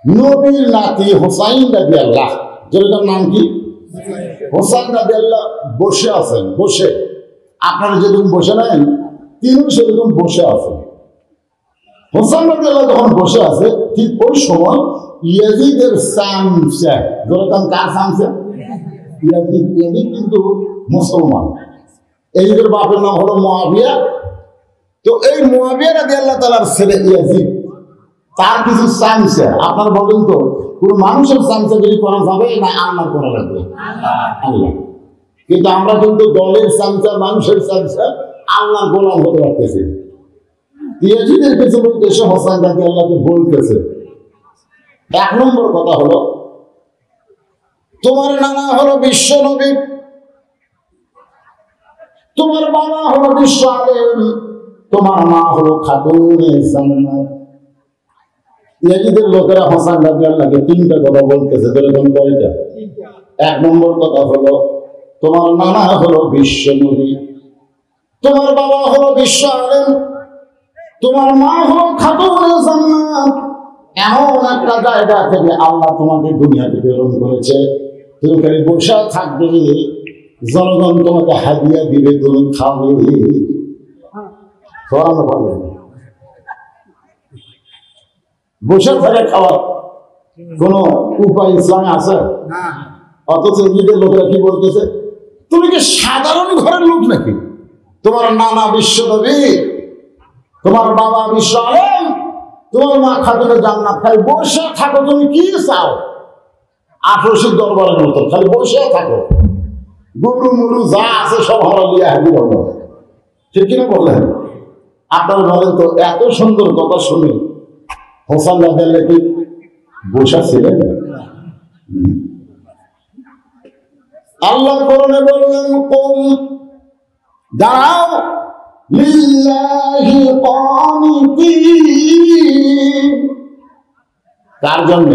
নবীর নাতি হোসাইন রাদিয়াল্লাহ, যেটার নাম কি হোসাইন রাদিয়াল্লাহ, বসে আছেন। বসে আপনারা যেরকম বসে নেন তিনিও সেরকম বসে আছেন। হোসাইন রাদিয়াল্লাহ যখন বসে আছে ঠিক ওই সময় ইয়াজিদের সামসা, যেরকম কার সামসা? ইয়াজিদ। ইয়াজিদ কিন্তু মুসলমান। ইয়াজিদের বাপের নাম হলো মুআবিয়া। তো এই মুআবিয়া রাদিয়াল্লাহু তাআলার ছেলে ইয়াজিদ, তার কিছু সামসা। আপনারা বলেন তো কোন মানুষের সামসা যদি করা যাবে না আল্লাহ করা লাগবে? আল্লাহ। কিন্তু আমরা কিন্তু দলের সামসা, মানুষের সামসা, আল্লাহর গোলাম হতে পারতেছি। ইয়াজিদের কিছু লোক এসে হোসাইন রাদিয়াল্লাহকে বলতেছে, এক নম্বর কথা হলো তোমার নানা হলো বিশ্ব নবী, তোমার বাবা হলো বিশ্ব আলেম, তোমার মা হলো খাতুনে জান্নাত। ইয়াজিদের লোকেরা হোসাইন রাদিয়াল্লাহকে তিনটা কথা বলতেছে। যেরকম কয়টা? এক নম্বর কথা হলো তোমার নানা হলো বিশ্ব নবী, তোমার বাবা হলো বিশ্ব আলেম, তোমার মা হলো খাতুনে জান্নাত। এমন একটা জায়গা থেকে আল্লাহ তোমাকে দুনিয়াতে প্রেরণ করেছে, তুমি খালি বসে থাকবে, জনগণ তোমাকে হাদিয়া দিবে, তুমি খাবে। সরানো পারবে না। বসে থাকে খাওয়ার কোন উপায় ইসলামে আছে? অথচ নিজের লোকেরা কি বলতেছে, তুমি কি সাধারণ ঘরের লোক নাকি? তোমার নানা বিশ্ব নবী, তোমার বাবা বিশ্ব আলেম, তোমার মা খাতুনে জান্নাত, খালি বসে থাকো, তুমি কি চাও? আফরসির দরবারের মতো খালি বসে থাকো, গরু মুরু যা আছে সব হারালিয়া হাজির হলো। ঠিক কিনা বললেন? আপনারা বলেন তো, এত সুন্দর কথা শুনে হোসাইন রাদিয়াল্লাহু কি বসা ছিলেন? আল্লাহ কোরআনে বললেন, কুম দাঁড়াও, লিল্লাহি কানিতিন। কার জন্য?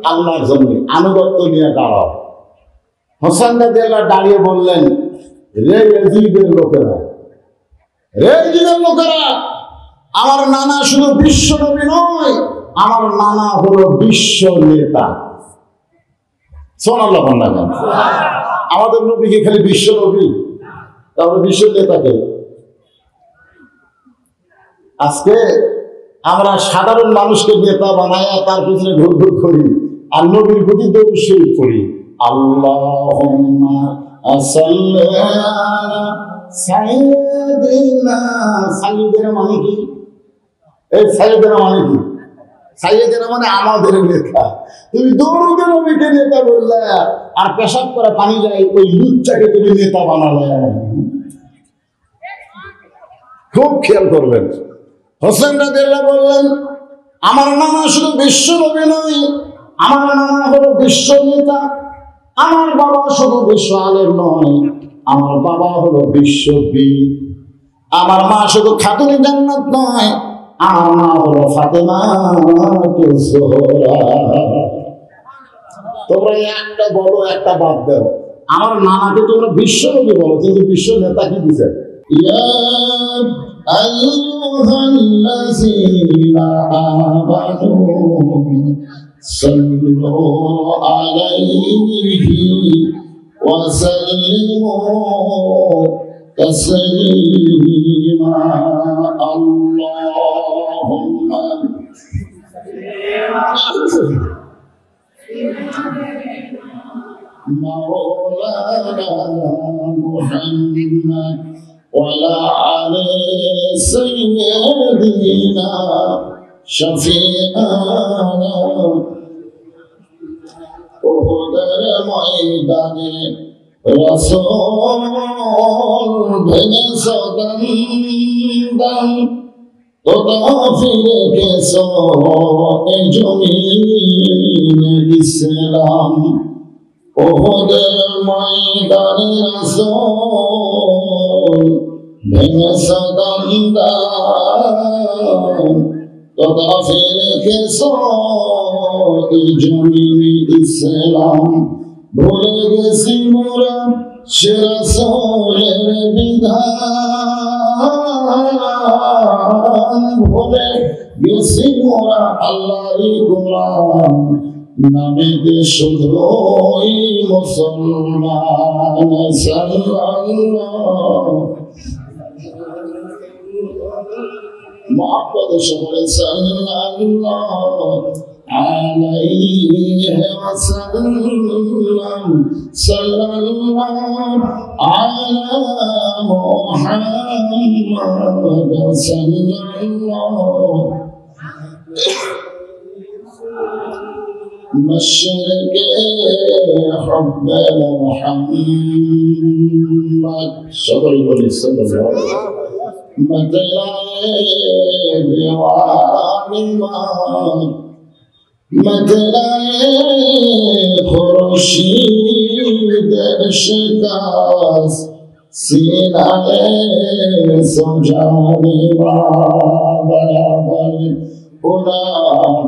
আল্লাহর জন্য আনুগত্য নিয়ে দাঁড়াও। হোসাইন রাদিয়াল্লাহু দাঁড়িয়ে বললেন, রে ইয়াজিদের লোকেরা, রে ইয়াজিদের লোকেরা, আমার নানা শুধু বিশ্ব নবী নয়, আমার নানা হলো বিশ্ব নেতা। সুবহানাল্লাহ। আমাদের নবী কি খালি বিশ্ব নবী? তাহলে বিশ্ব নেতাকে আজকে আমরা সাধারণ মানুষকে নেতা বানায় তার পিছনে ঘুরঘুর করি, আর নবীর প্রতি দরুদ শরীফ পড়ি। আল্লাহুম্মা সাল্লি আলা সাইয়্যিদিনা। সাইয়্যিদিনা মানে কি? এই সাইয়্যিদিনা মানে কি? সাইয়্যিদিনা মানে আমাদের নেতা। তুমি দরুদে নবীকে নেতা বললে, আর পেশাব করে পানি যায় ওই লুচ্চাকে তুমি নেতা বানালে। খুব খেয়াল করবেন। হোসেন রাদিয়াল্লাহু বললেন, আমার নানা শুধু বিশ্ব নবী নয়, আমার নানা হলো বিশ্ব নেতা। আমার বাবা শুধু বিশ্ব আলেম নয়, আমার বাবা হলো বিশ্ববিদ। আমার মা শুধু খাতুনে জান্নাত নয়, আমার মা হলো ফাতেমাতুজ জোহরা। তোমরা একটা বলো, একটা বাদ দাও। আমার নানাকে তোমরা বিশ্ব নবী বলো, কিন্তু বিশ্ব নেতা কি দিছে? ইয়া আইয়ুহাল্লাযীনা আমানু সাল্লু আলাইহি ওয়া সাল্লিমু তাসলিমা। আল্লাহুম্মা মাওলানা মুহাম্মদ ওয়ালা আলি সাইয়্যিদিনা শফিআনা। উহুদের ময়দানে রাসূল ভেঙেছে দন্দন, তোতা ফিরে গেছো এই জমিনে ইসলাম। উহুদের ময়দানে রাসূল ভেঙেছে দন্দন, তোতা ফিরে গেছো এই জমিনে ইসলাম। ভুলে গেছি মোরা সে রাসূলের বিধান ভুলে গেছি মোরা আল্লাহরই গোলাম নামেতে শুধুই মুসলমান সাল্লাল্লাহু محمد صلى الله عليه وسلم صلى الله على محمد صلى الله مشرق حب محمد صلى الله عليه وسلم مدلائے دیوان مدلائے خورشید شکاس سینائے سجانی برابر اولا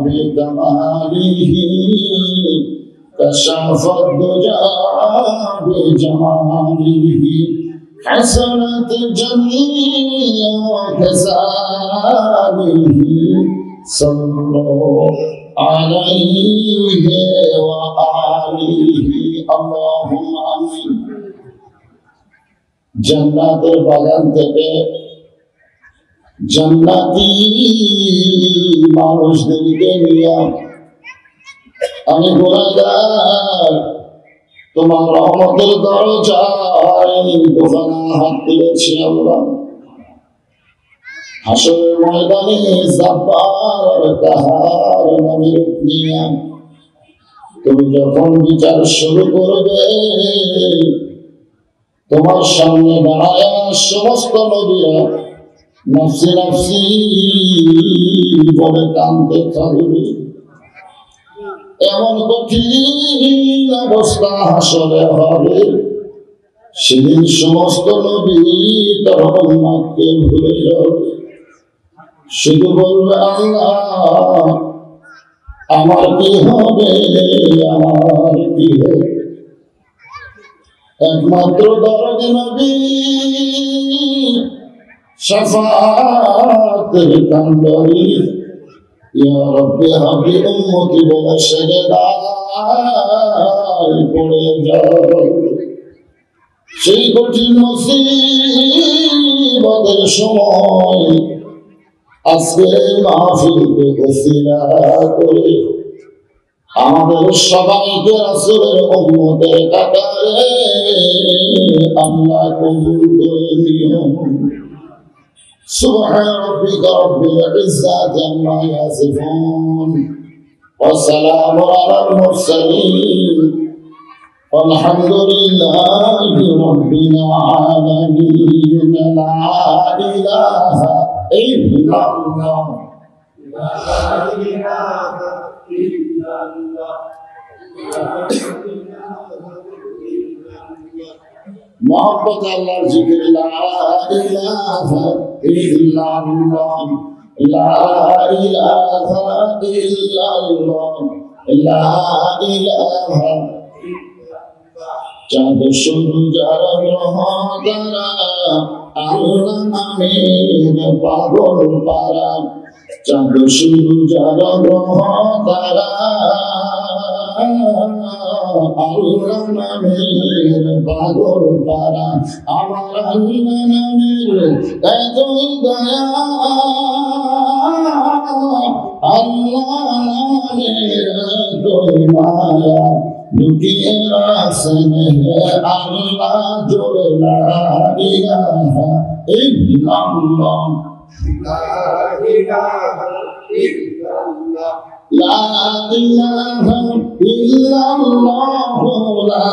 بکمالی کشف الدجا بجمالی حسنت جميع كسانه صلوا عليه وآله اللهم آمين জান্নাতের বাগান থেকে জান্নাতি মানুষদেরকে নিয়ে আমি গুনাহগার তোমার রহমতের দরজায় দোকানা হাত দিয়েছি আল্লাহ হাসরের ময়দানে জাব্বার কাহার নামে রূপ নিয়ে তুমি যখন বিচার শুরু করবে তোমার সামনে দাঁড়ায় সমস্ত নবীরা নফসি নফসি বলে কাঁদতে থাকবে এমন কঠিন অবস্থা হাসরে হবে সেদিন সমস্ত নবী তার উম্মতকে ভুলে যাবে শুধু বলবে আল্লাহ আমার কি হবে আমার কি হবে একমাত্র দরদি নবী শাফাআতের কান্ডারি ইয়া রব্বি হাবলি উম্মতি বলে সেজদায় পড়ে যাও সেই কঠিন মুসিবতের সময় আজকে মাহফিলকে ওসিলা করে আমাদের সবাইকে রাসূলের উম্মতের কাতারে আল্লাহ কবুল করে নিও سبحان ربك رب العزة عما يصفون والسلام على المرسلين والحمد لله رب العالمين لا إله إلا الله لا إله إلا الله محبت اللہ ذکر لا الہ الا اللہ لا الہ الا اللہ لا الہ চাঁদ সূর্য গ্রহ তারা আল্লাহ নামের পাগল পারা চাঁদ সূর্য গ্রহ তারা আল্লাহ নামের পাগল পারা আমার আল্লাহ নামের এতই দয়া আল্লাহ নামের এতই মায়া লুকিয়ে আছেন হে আল্লাহ জোরে লা ইলাহা ইল্লাল্লাহ লা ইলাহা ইল্লাল্লাহ লা ইলাহা ইল্লাল্লাহ লা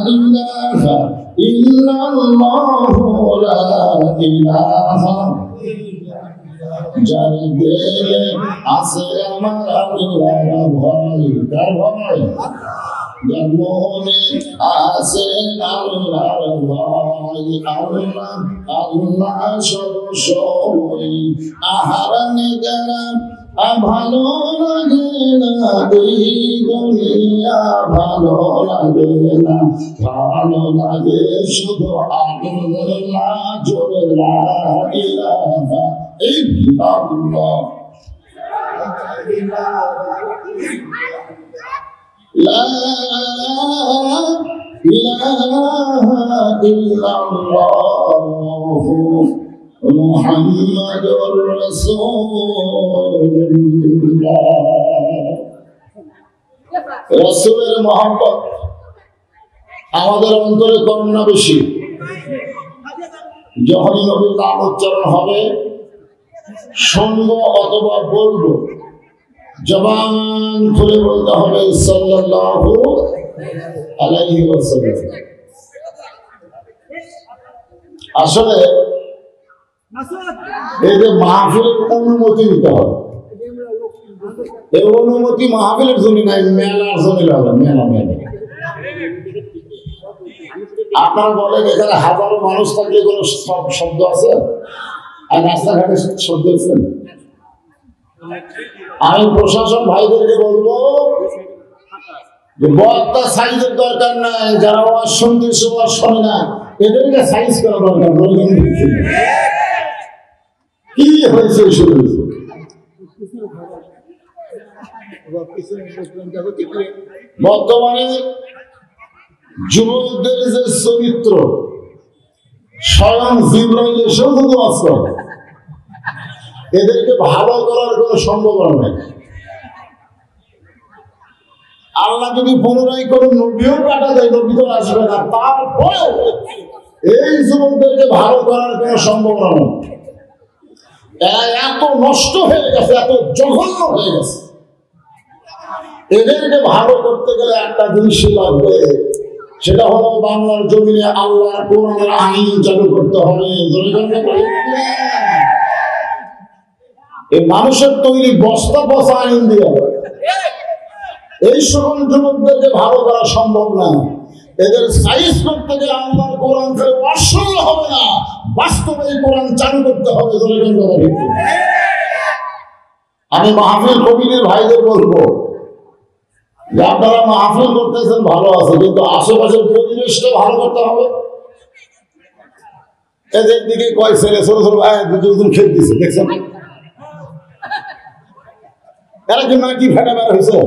ইলাহা ইল্লাল্লাহ লা ইলাহা যার দিলে আছে আমার আল্লাহর ভয় কার ভয় যার মনে আছে আল্লাহর ভয় আল্লাহ আল্লাহ সর্বসময় আহার নেগারা ভালো লাগে না এই দুনিয়া ভালো লাগে না, ভালো লাগে শুধু আল্লাহ, জোরে লা ইলাহা ইল্লাল্লাহ, লা ইলাহা ইল্লাল্লাহ মুহাম্মাদুর রাসূলুল্লাহ। রাসূলের মহব্বত আমাদের অন্তরে কম না বেশি? যখনই নবীর নাম উচ্চারণ হবে, শুনবো অথবা বলবো, জবান খুলে বলতে হবে সাল্লাল্লাহু আলাইহি ওয়াসাল্লাম। আসলে এই যে মাহফিলের অনুমতি নিতে হবে, এই অনুমতি মাহফিলের জন্য নাই, মেলার জন্য হবে। মেলা মেলা আপনারা বলেন এখানে হাজারো মানুষ থাকলে কোনো শব্দ আছে? আর রাস্তাঘাটে শব্দ আছে? আমি প্রশাসন ভাইদেরকে বলবো যে বক্তা সাইজের দরকার নাই, যারা ওয়াজ শুনতেছে ওয়াজ শোনে না এদেরকে সাইজ করা দরকার। কি হয়েছে শুরু বর্তমানে যুবকদের যে চরিত্র, স্বয়ং জিবরাইল এসেও শুধু আসত, এদেরকে ভালো করার কোনো সম্ভাবনা নেই। আল্লাহ যদি পুনরায় কোনো নবীও কাটা যায়, নবী তো আসবে না, তারপরে এই যুবকদেরকে ভালো করার কোনো সম্ভাবনা নেই। এরা এত নষ্ট হয়ে গেছে, এত জঘন্য হয়ে গেছে, এদেরকে ভালো করতে গেলে একটা জিনিস লাগবে, সেটা হলো বাংলার জমিনে আল্লাহর কোরআনের আইন চালু করতে হবে। এই মানুষের তৈরি বস্তা পচা আইন দিয়ে এই সকল যুবকদেরকে ভালো করা সম্ভব না। এদের সাইজ করতে গেলে আল্লাহর কোরআন অসল হবে না, বাস্তবে এই কোরআন চালু করতে হবে। আমি মাহফিল কমিটির ভাইদের বলবো যে আপনারা মাহফিল করতেছেন ভালো আছে, কিন্তু আশেপাশের পরিবেশটা ভালো করতে হবে। এদের দিকে কয় ছেলে ছোট ছোট দুজন খেত দিচ্ছে, দেখছেন? এরা কি মাটি ফেটা বের হয়েছে?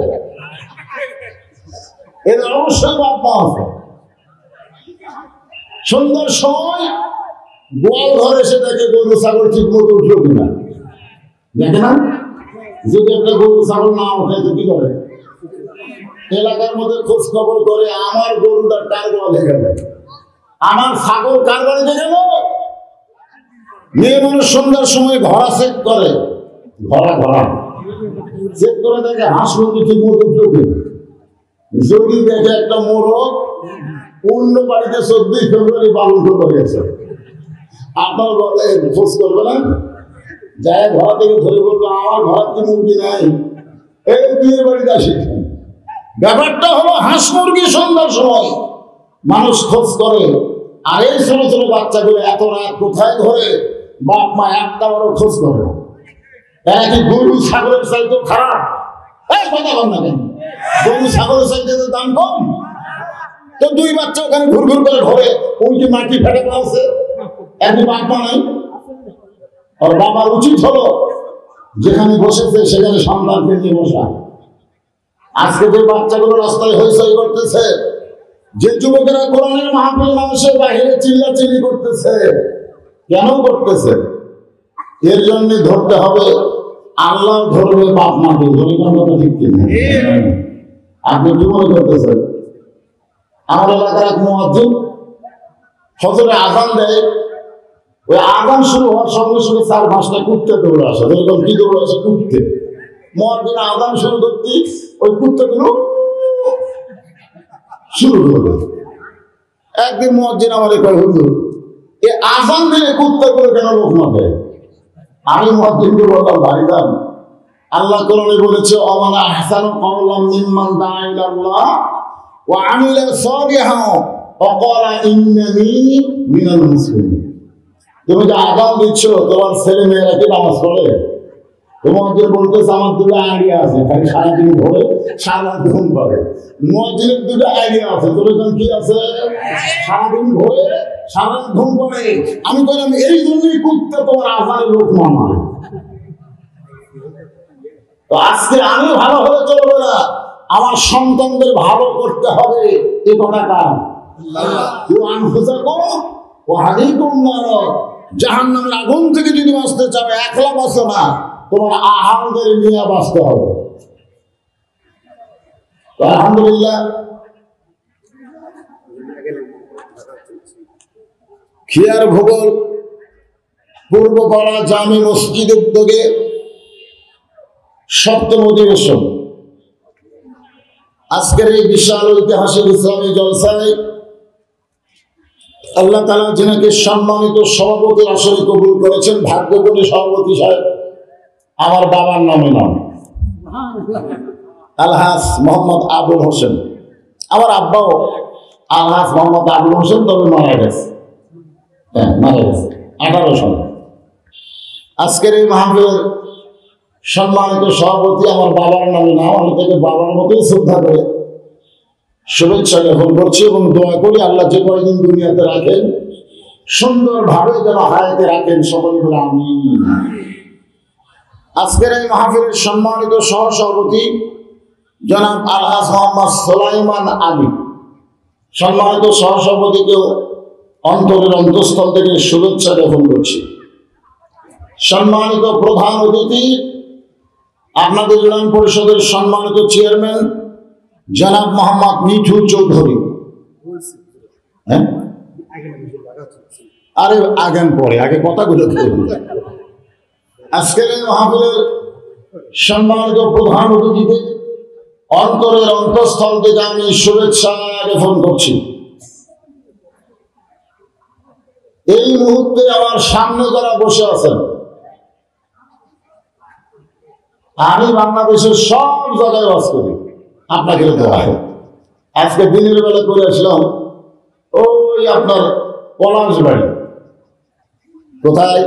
এদের অবশ্যই বাপ মা আছে। সুন্দর সময় গোয়াল ঘরে এসে দেখে গরু ছাগল ঠিক মতো উঠলো কিনা, দেখে না? যদি একটা গরু ছাগল না ওঠে তো কি করে? এলাকার মধ্যে খোঁজ খবর করে, আমার গরুটা কার গোয়ালে গেল, আমার ছাগল কার বাড়িতে গেল। মেয়ে মানুষ সন্ধ্যার সময় ঘোড়া চেক করে, ঘোড়া চেক করে দেখে হাঁস মুরগি ঠিক মতো উঠলো কিনা। যদি দেখে একটা মোরগ অন্য বাড়িতে 14 ফেব্রুয়ারি পালন করে গেছে, আপনার বলে খোঁজ করবে না? যায় ঘোড়া থেকে ধরে বলবো আমার ঘোড়া কি মুরগি নাই, এই বিয়ের বাড়িতে আসি। ব্যাপারটা হলো হাঁস মুরগি সন্ধ্যার সময় মানুষ খোঁজ করে, আর এই ছোট ছোট বাচ্চাগুলো এত রাত কোথায় ধরে বাপ মা একটা বড় খোঁজ করে। এরা কি গরু ছাগলের চাইতে খারাপ? কথা বল না কেন? গরু ছাগলের চাইতে দাম কম? তো দুই বাচ্চা ওখানে ঘুর ঘুর করে ঘরে, ওই যে মাটি ফেটে আছে, এমনি বাপ মা নাই। আর বাবার উচিত হলো যেখানে বসেছে সেখানে সন্তানকে নিয়ে বসা। আজকে যে বাচ্চাগুলো রাস্তায় হইচই করতেছে, যে যুবকেরা কোরআনের মাহফিল মানুষের বাহিরে চিল্লাচিল্লি করতেছে, কেন করতেছে? এর জন্য ধরতে হবে আল্লাহ ধরবে বাপ মাকে। কথা ঠিক কিনা? আপনি কি মনে করতেছেন? আমার এলাকার এক মুয়াজ্জিন ফজরে আযান দেয়, ওই আযান শুরু হওয়ার সঙ্গে সঙ্গে 4-5টা কুত্তে দৌড়ে আসে। যেরকম কি দৌড়ে আসে? কুত্তে। মুয়াজ্জিন আযান শুরু করতে ওই কুত্তেগুলো শুরু করবে। একদিন মুয়াজ্জিন আমাদের কয়, হুজুর এই আযান দিলে কুত্তেগুলো কেন লোক মারে? আমি মুয়াজ্জিনকে বললাম, ভাইজান আল্লাহ কোরআনে বলেছে ওয়ামান আহসানু কাওলাম মিম্মান দাআ ইলাল্লাহ ওয়া আমিলা সালিহান ওয়া ক্বালা ইন্নানী মিনাল মুসলিমিন। তুমি যে আযান দিচ্ছ, তোমার ছেলে মেয়েরা কি নামাজ পড়ে? মুয়াজ্জিন বলতেছে আমার দুটো আইডিয়া আছে, খালি সারাদিন ধরে সারাদিন করে। মুয়াজ্জিনের দুটো আইডিয়া আছে, তোর কি আছে? সারাদিন ধরে সারাদিন করে। আমি বললাম এই জন্যই কুত্তে তোমার আজারে লোক মামা। তো আজকে আমি ভালো হলে চলবে না, আমার সন্তানদের ভালো করতে হবে। এ কথা কার? জাহান্নামের আগুন থেকে যদি বাঁচতে চাও একলা বাঁচো না, তোমার আহারদের নিয়ে বাঁচতে হবে। আলহামদুলিল্লাহ, খিয়ার ভূগোল পূর্বপাড়া জামে মসজিদ উদ্যোগে 7ম অধিবেশন। আজকের এই বিশাল ঐতিহাসিক ইসলামী জলসায় আল্লাহ তাআলা যিনাকে সম্মানিত সভাপতির আসরে কবুল করেছেন, ভাগ্য করে সভাপতি সাহেব আমার বাবার নামে নাম আলহাজ মোহাম্মদ আবুল হোসেন। আমার আব্বাও আলহাজ মোহাম্মদ আবুল হোসেন, তবে মারা গেছে। হ্যাঁ, মারা গেছে 18 সালে। আজকের এই মাহফিলের সম্মানিত সভাপতি আমার বাবার নামে নাম, আমি তাকে বাবার মতোই শ্রদ্ধা করে শুভেচ্ছা জ্ঞাপন করছি এবং দোয়া করি আল্লাহ যে কয়দিন দুনিয়াতে রাখেন সুন্দরভাবে যেন হায়াতে রাখেন, সকলে বলে আমিন। আজকের এই মাহফিলের সম্মানিত সহসভাপতি জনাব আলহাজ মোহাম্মদ সুলাইমান আলী, সম্মানিত সহসভাপতিকেও অন্তরের অন্তঃস্থল থেকে শুভেচ্ছা জ্ঞাপন করছি। সম্মানিত প্রধান অতিথি আপনাদের ইউনিয়ন পরিষদের সম্মানিত চেয়ারম্যান জনাব মোহাম্মদ মিঠু চৌধুরী। হ্যাঁ, আরে আগান পরে, আগে কথাগুলো আজকের এই মাহফিলের সম্মানিত প্রধান অতিথিকে অন্তরের অন্তঃস্থল থেকে আমি শুভেচ্ছা জ্ঞাপন করছি। এই মুহূর্তে আমার সামনে যারা বসে আছেন, আমি বাংলাদেশের সব জায়গায় বাস করি, আপনাকে দেওয়া হয়। আজকে দিনের বেলা করে আসলাম ওই আপনার পলাশ বাড়ি। কোথায়?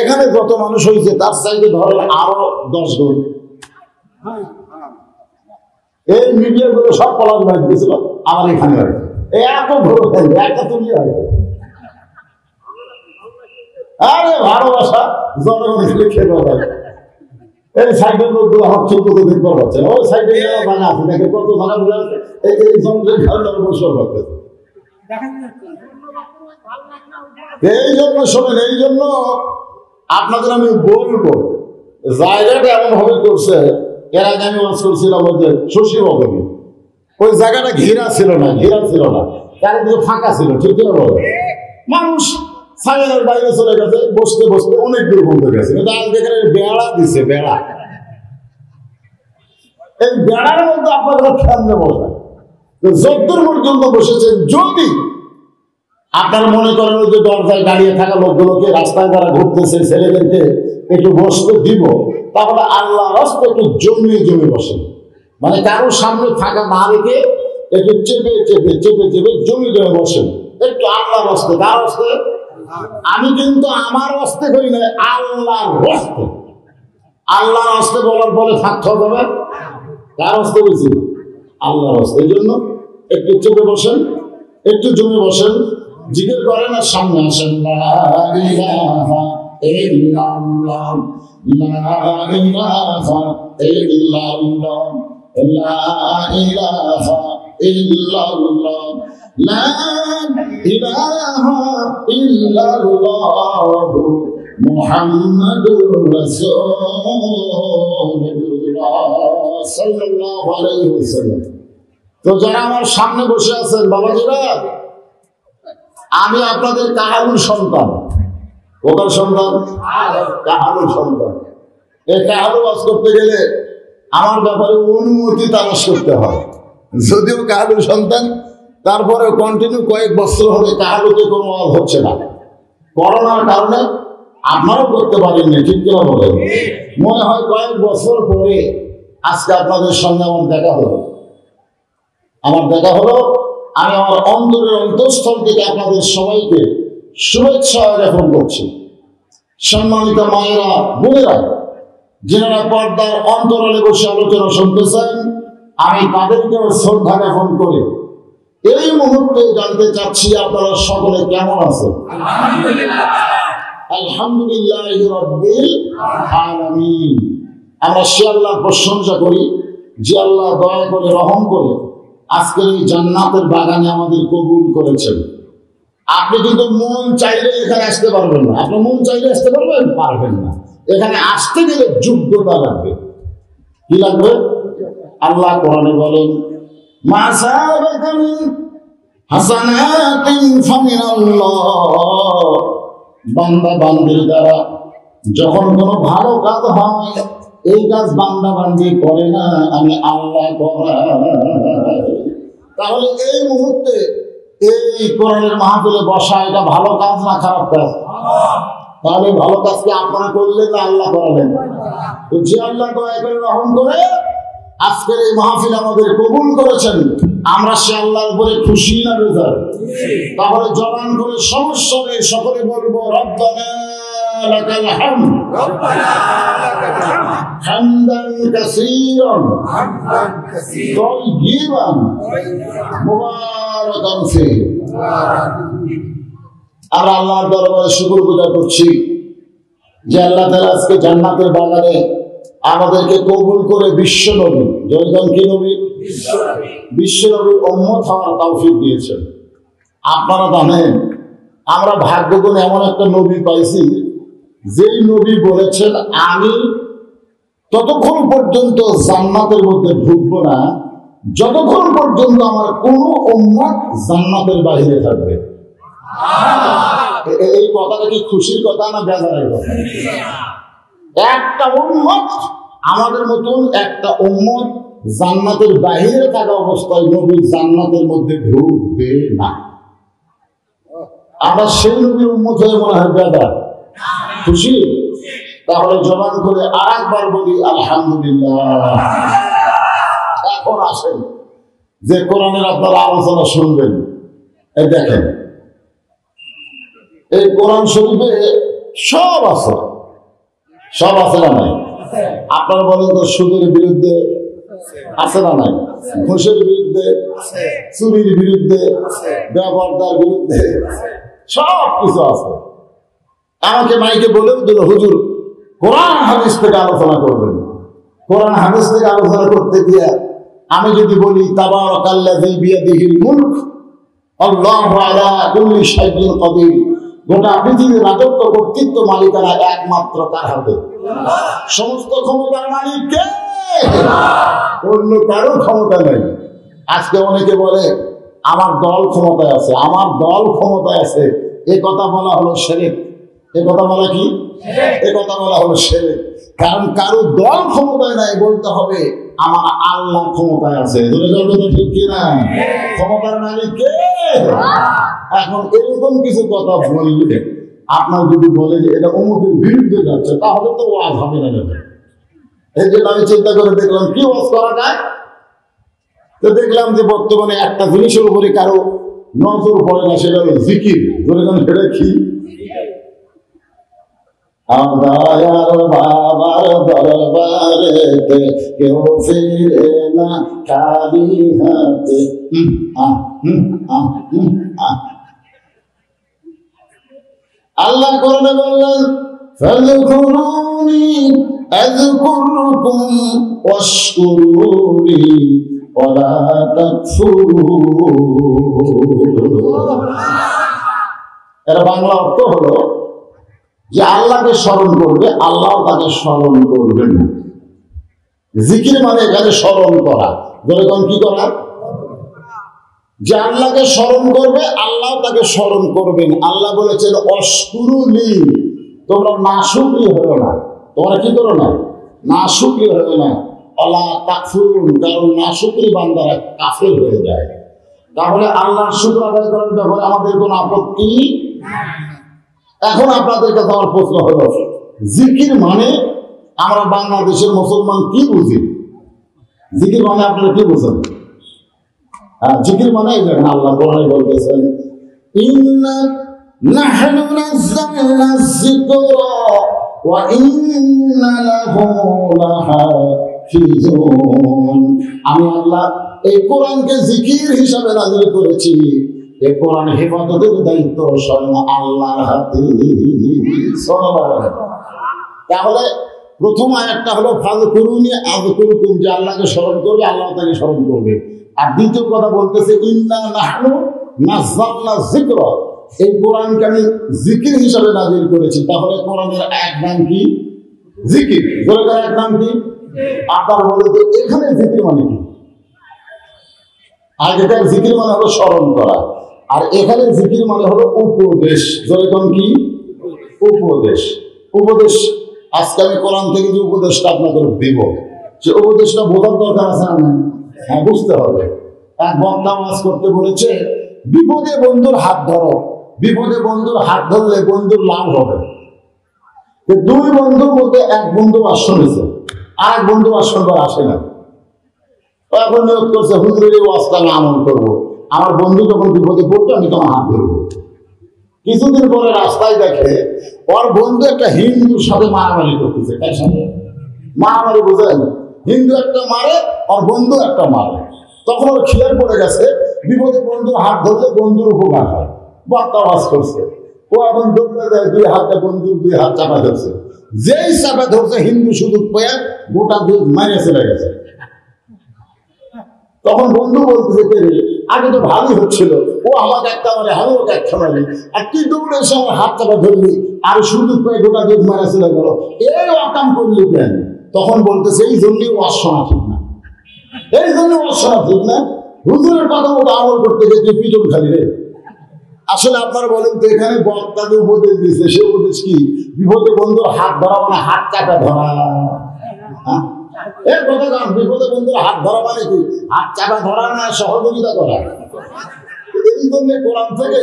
এখানে যত মানুষ হয়েছে তার চাইতে ধরেন আরো 10 গুণ। এই মিডিয়া গুলো সব পলাশ বাড়ি দিয়েছিল আমার এখানে। এত ভোর একটা তুলি হয়। আরে ভালোবাসা জনগণকে খেতে হয়। এই সাইডের লোকগুলো আমার চোখ দেখতে পাচ্ছে, ওই সাইডে জায়গা আছে, দেখে কত জায়গা ঘুরে আছে। এই জঙ্গলের ঘরে বসে পাচ্ছে। এই জন্য শোনেন, এই জন্য আপনাদের আমি বলবো, জায়গাটা এমন ভাবে করছে। এর আগে আমি ওয়াজ করছিলাম ওদের শশী ভবনে, ওই জায়গাটা ঘেরা ছিল না, চারিদিকে ফাঁকা ছিল, ঠিক না? বলে মানুষ ছাগলের বাইরে চলে গেছে, বসতে বসতে অনেক দূর বন্ধ গেছে। কিন্তু আজকে বেড়া দিছে, বেড়া। এই বেড়ার মধ্যে আপনারা সামনে বসেন, যতদূর পর্যন্ত বসেছেন, যদি আপনারা মনে করেন যে দরজায় দাঁড়িয়ে থাকা লোকগুলোকে, রাস্তায় যারা ঘুরতেছে ছেলেদেরকে একটু বসতে দিব, তাহলে আল্লাহ রাস্তা একটু জমিয়ে জমে বসেন। মানে কারোর সামনে ফাঁকা না রেখে একটু চেপে চেপে চেপে চেপে জমি জমে বসেন, একটু আল্লাহ রাস্তা। কার রাস্তে? আমি কিন্তু আমার রাস্তে করি না, আল্লাহর রাস্তে। আল্লাহর রাস্তে বলার পরে থাকতে হবে। কার রাস্তে বলছি? আল্লাহর রাস্তে। এই জন্য একটু চেপে বসেন, একটু জমে বসেন, জিকির করেন আর সামনে আসেন। লা ইলাহা ইল্লাল্লাহ, লা ইলাহা ইল্লাল্লাহ, লা ইলাহা ইল্লাল্লাহ, লা ইলাহা ইল্লাল্লাহ, মুহাম্মাদুর রাসূলুল্লাহ সাল্লাল্লাহু আলাইহি ওয়াসাল্লাম। তো যারা আমার সামনে বসে আছেন বাবাজিরা, আমি আপনাদের কাহালুর সন্তান। ওকার সন্তান? কাহালুর সন্তান। এই কাহালু বাস করতে গেলে আমার ব্যাপারে অনুমতি তালাশ করতে হয়। যদিও কাহালুর সন্তান, তারপরে কন্টিনিউ কয়েক বছর হবে কাহালুতে কোনো ওয়াজ হচ্ছে না। করোনার কারণে আপনারাও করতে পারেননি, ঠিক কিনা বলেন? মনে হয় কয়েক বছর পরে আজকে আপনাদের সঙ্গে আমার দেখা হলো। আমি আমার অন্তরের অন্তঃস্থল থেকে আপনাদের সবাইকে শুভেচ্ছা জ্ঞাপন করছি। সম্মানিত মায়েরা, বোনেরা, যারা পর্দার অন্তরালে বসে আলোচনা শুনতেছেন, আমি তাদেরকেও শ্রদ্ধা জ্ঞাপন করে এই মুহূর্তে জানতে চাচ্ছি আপনারা সকলে কেমন আছেন? আলহামদুলিল্লাহি রাব্বিল আলামিন। আমরা সে আল্লাহর প্রশংসা করি যে আল্লাহ দয়া করে রহম করে আজকের এই জান্নাতের বাগানে আমাদের কবুল করেছেন। আপনি কিন্তু মন চাইলে এখানে আসতে পারবেন না। আপনি মন চাইলে আসতে পারবেন না। এখানে আসতে গেলে যোগ্যতা লাগবে। কি লাগবে? আল্লাহ কোরআনে বলেন, মা সাবাকা মিন হাসানাতিন ফামিনাল্লাহ। বান্দা বান্দির দ্বারা যখন কোনো ভালো কাজ হয়, এই কাজ বান্দা বান্দি করে না, আমি আল্লাহ করাই। তাহলে এই মুহূর্তে এই কোরআনের মাহফিলে বসা এটা ভালো কাজ না খারাপ কাজ? তাহলে ভালো কাজকে আপনারা করলেন না আল্লাহ করালেন? তো যে আল্লাহ দয়া করে রহম করে আজকের এই মাহফিল আমাদের কবুল করেছেন, আমরা সে আল্লাহর উপরে খুশি না বেজার? তাহলে জবান করে সমস্যা নেই, সকলে বলবো রব্বানা লাকাল হামদ, হামদান কাসীরান তাইয়িবান মুবারাকান ফীহি। আর আল্লাহর দরবারে শুকর গুজার করছি যে আল্লাহ তাআলা আজকে জান্নাতের বাগানে আমাদেরকে কবুল করে বিশ্ব নবী, জয়গান কি নবী? বিশ্ব নবীর উম্মত হওয়ার তৌফিক দিয়েছেন। আপনারা জানেন আমরা ভাগ্যগুণ এমন একটা নবী পাইছি, যেই নবী বলেছেন আমি ততক্ষণ পর্যন্ত জান্নাতের মধ্যে ঢুকবো না যতক্ষণ পর্যন্ত আমার কোন উম্মত জান্নাতের বাইরে থাকবে। এই কথাটা কি খুশির কথা না বেজারের কথা? একটা উম্মত, আমাদের মতন একটা উম্মত জান্নাতের বাইরে থাকা অবস্থায় নবী জান্নাতের মধ্যে ঢুকবে না। আমরা সেই নবীর উম্মত হয়ে মনে হয় বেজার, খুশি? তাহলে জবান করে আরেকবার বলি আলহামদুলিল্লাহ। এখন আসেন যে কোরআনের আপনারা আলোচনা শুনবেন। এই দেখেন, এই কোরআন শরীফে সব আছে, সব আছে না নাই? আপনারা বলেন তো, সুদের বিরুদ্ধে আছে না নাই? ঘুষের বিরুদ্ধে, চুরির বিরুদ্ধে, ব্যবহারদার বিরুদ্ধে সব কিছু আছে। আমাকে মাইকে বলেও দিল, হুজুর কোরআন হাদিস থেকে আলোচনা করবেন। কোরআন হাদিস থেকে আলোচনা করতে গিয়ে আমি যদি বলি তাবারাকাল্লাযী বিয়াদিহিল মুলক আল্লাহু আলা কুল্লি শাইইন কাদির, গোটা পৃথিবীর রাজত্ব কর্তৃত্ব মালিকানা একমাত্র তার হাতে। সমস্ত ক্ষমতার মালিক কে? অন্য কারো ক্ষমতা নেই। আজকে অনেকে বলে আমার দল ক্ষমতায় আছে, আমার দল ক্ষমতায় আছে। এ কথা বলা হলো শিরক। এ কথা বলা কি? এ কথা বলা হলো শিরক। কারণ কারো দল ক্ষমতায় নাই, বলতে হবে আমার আল্লাহ ক্ষমতায় আছে। ঠিক কিনা? ক্ষমতার মালিক কে? এখন এরকম কিছু কথা বললে আপনার যদি বলে যে এটা অমুকের বিরুদ্ধে যাচ্ছে, তাহলে তো ওয়াজ হবে না। এই জন্য আমি চিন্তা করে দেখলাম কি ওয়াজ করা যায়। তো দেখলাম যে বর্তমানে একটা জিনিসের উপরে কারো নজর পড়ে না, সেটা হলো জিকির। সেটা কি? দয়ার বাবার দরবারেতে কেউ ফিরে না খালি হাতে। আল্লাহ কোরআনে বললেন, ফাযকুরুনি আযকুরকুম ওয়াশকুরুনি ওয়ালা তাকফুরুন। এর বাংলা অর্থ হলো যে আল্লাহকে স্মরণ করবে, আল্লাহ তাকে স্মরণ করবেন। জিকির মানে এখানে স্মরণ করা। যেরকম কি করা? যে আল্লাহকে স্মরণ করবে, আল্লাহ তাকে স্মরণ করবেন। আল্লাহ বলেছেন অশকুরুনি, তোমরা নাশুকরি হলো না। তোমরা কি করো না? নাশুকরি হলো না। ওয়ালা তাকফুরুন, কারণ নাশুকরি বান্দারা কাফের হয়ে যায়। তাহলে আল্লাহর শুকর আদায় করার ব্যাপারে আমাদের কোনো আপত্তি। এখন আপনাদের কাছে আমার প্রশ্ন হলো, জিকির মানে আমরা বাংলাদেশের মুসলমান কি বুঝি? জিকির মানে আপনারা কি বুঝেন? জিকির মানে দেখেন আল্লাহ কোরআনে বলতেছেন, ইন্না নাহনু নাযালনা যিকরা ওয়া ইন্না লাহু লাহাফিজুন। আমি আল্লাহ এই কোরআনকে জিকির হিসাবে নাযিল করেছি। এই কোরআন হেফাজতের দায়িত্ব স্বয়ং আল্লাহর হাতে। তাহলে প্রথম আয়াতটা হলো ফাযকুরুনি আযকুরুকুম, যে আল্লাহকে স্মরণ করবে আল্লাহ তাকে স্মরণ করবে। আর দ্বিতীয় কথা বলতেছে ইন্না নাহনু নাযালনা যিকরা, এই কোরআনকে আমি জিকির হিসাবে নাযিল করেছি। তাহলে কোরআনের এক নাম কি? জিকির। কোরআনের এক নাম কি? আপনারা বলেন তো এখানে জিকির মানে কি? আগেকার জিকির মানে হলো স্মরণ করা, আর এখানে জিকির মানে হলো উপদেশ। যেরকম কি উপদেশ? উপদেশ আজকে আমি কোরআন থেকে যে উপদেশটা আপনাকে দিব, সে উপদেশটা বোঝার দরকার আছে না? হ্যাঁ, বুঝতে হবে। এক বক্তা ওয়াজ করতে বলেছে, বিপদে বন্ধুর হাত ধরো, বিপদে বন্ধুর হাত ধরলে বন্ধুর লাভ হবে। দুই বন্ধুর মধ্যে এক বন্ধু বাস শুনেছে, আর এক বন্ধু বাস শুনবার আসে না। এখন নিয়োগ করছে হুজুরের ওয়াজটা আমি আমল করবো, আমার বন্ধু যখন বিপদে পড়বে আমি তোমার হাত ধরবো। কিছুদিন পরে রাস্তায় দেখে ওর বন্ধু একটা হিন্দুর সাথে মারামারি করতেছে। তার সাথে মারামারি বুঝেন, হিন্দু একটা মারে ওর বন্ধু একটা মারে। তখন ওর খেয়াল পড়ে গেছে বিপদে বন্ধুর হাত ধরলে বন্ধুর উপকার হয়। বক্তা ওয়াজ করছে, ও এখন দৌড়ে যায়, দুই হাতে বন্ধুর দুই হাত চাপা ধরছে। যেই চাপা ধরছে হিন্দু সুযোগ পেয়ে গোটা দুধ মাইনে চলে গেছে। তখন বন্ধু বলতেছে, কে রে, আগে তো ভালোই হচ্ছিল, ও আমাকে একটা মারে আমি ওকে একটা মারি, আর তুই দৌড়ে এসে আমার হাত চাপা ধরলি আর সুযোগ পেয়ে গোটা দুধ মারা চলে গেল, এই অকাম করলি কেন? তখন বলতেছে এই জন্যই ওয়াজ শোনা ঠিক না, এই জন্য ওয়াজ শোনা ঠিক না। হুজুরের কথা মতো আমল করতে গিয়ে তুই পিটন খালি রে। আসলে আপনারা বলেন তো এখানে বক্তাকে উপদেশ দিচ্ছে, সে উপদেশ কি? বিপদে বন্ধুর হাত ধরা মানে হাত চাপা ধরা। এর কথা কারণ বিপদে বন্ধুর হাত ধরা মানে কি? হাত চাপা ধরা না, সহযোগিতা করা। এই জন্য কোরআন থেকে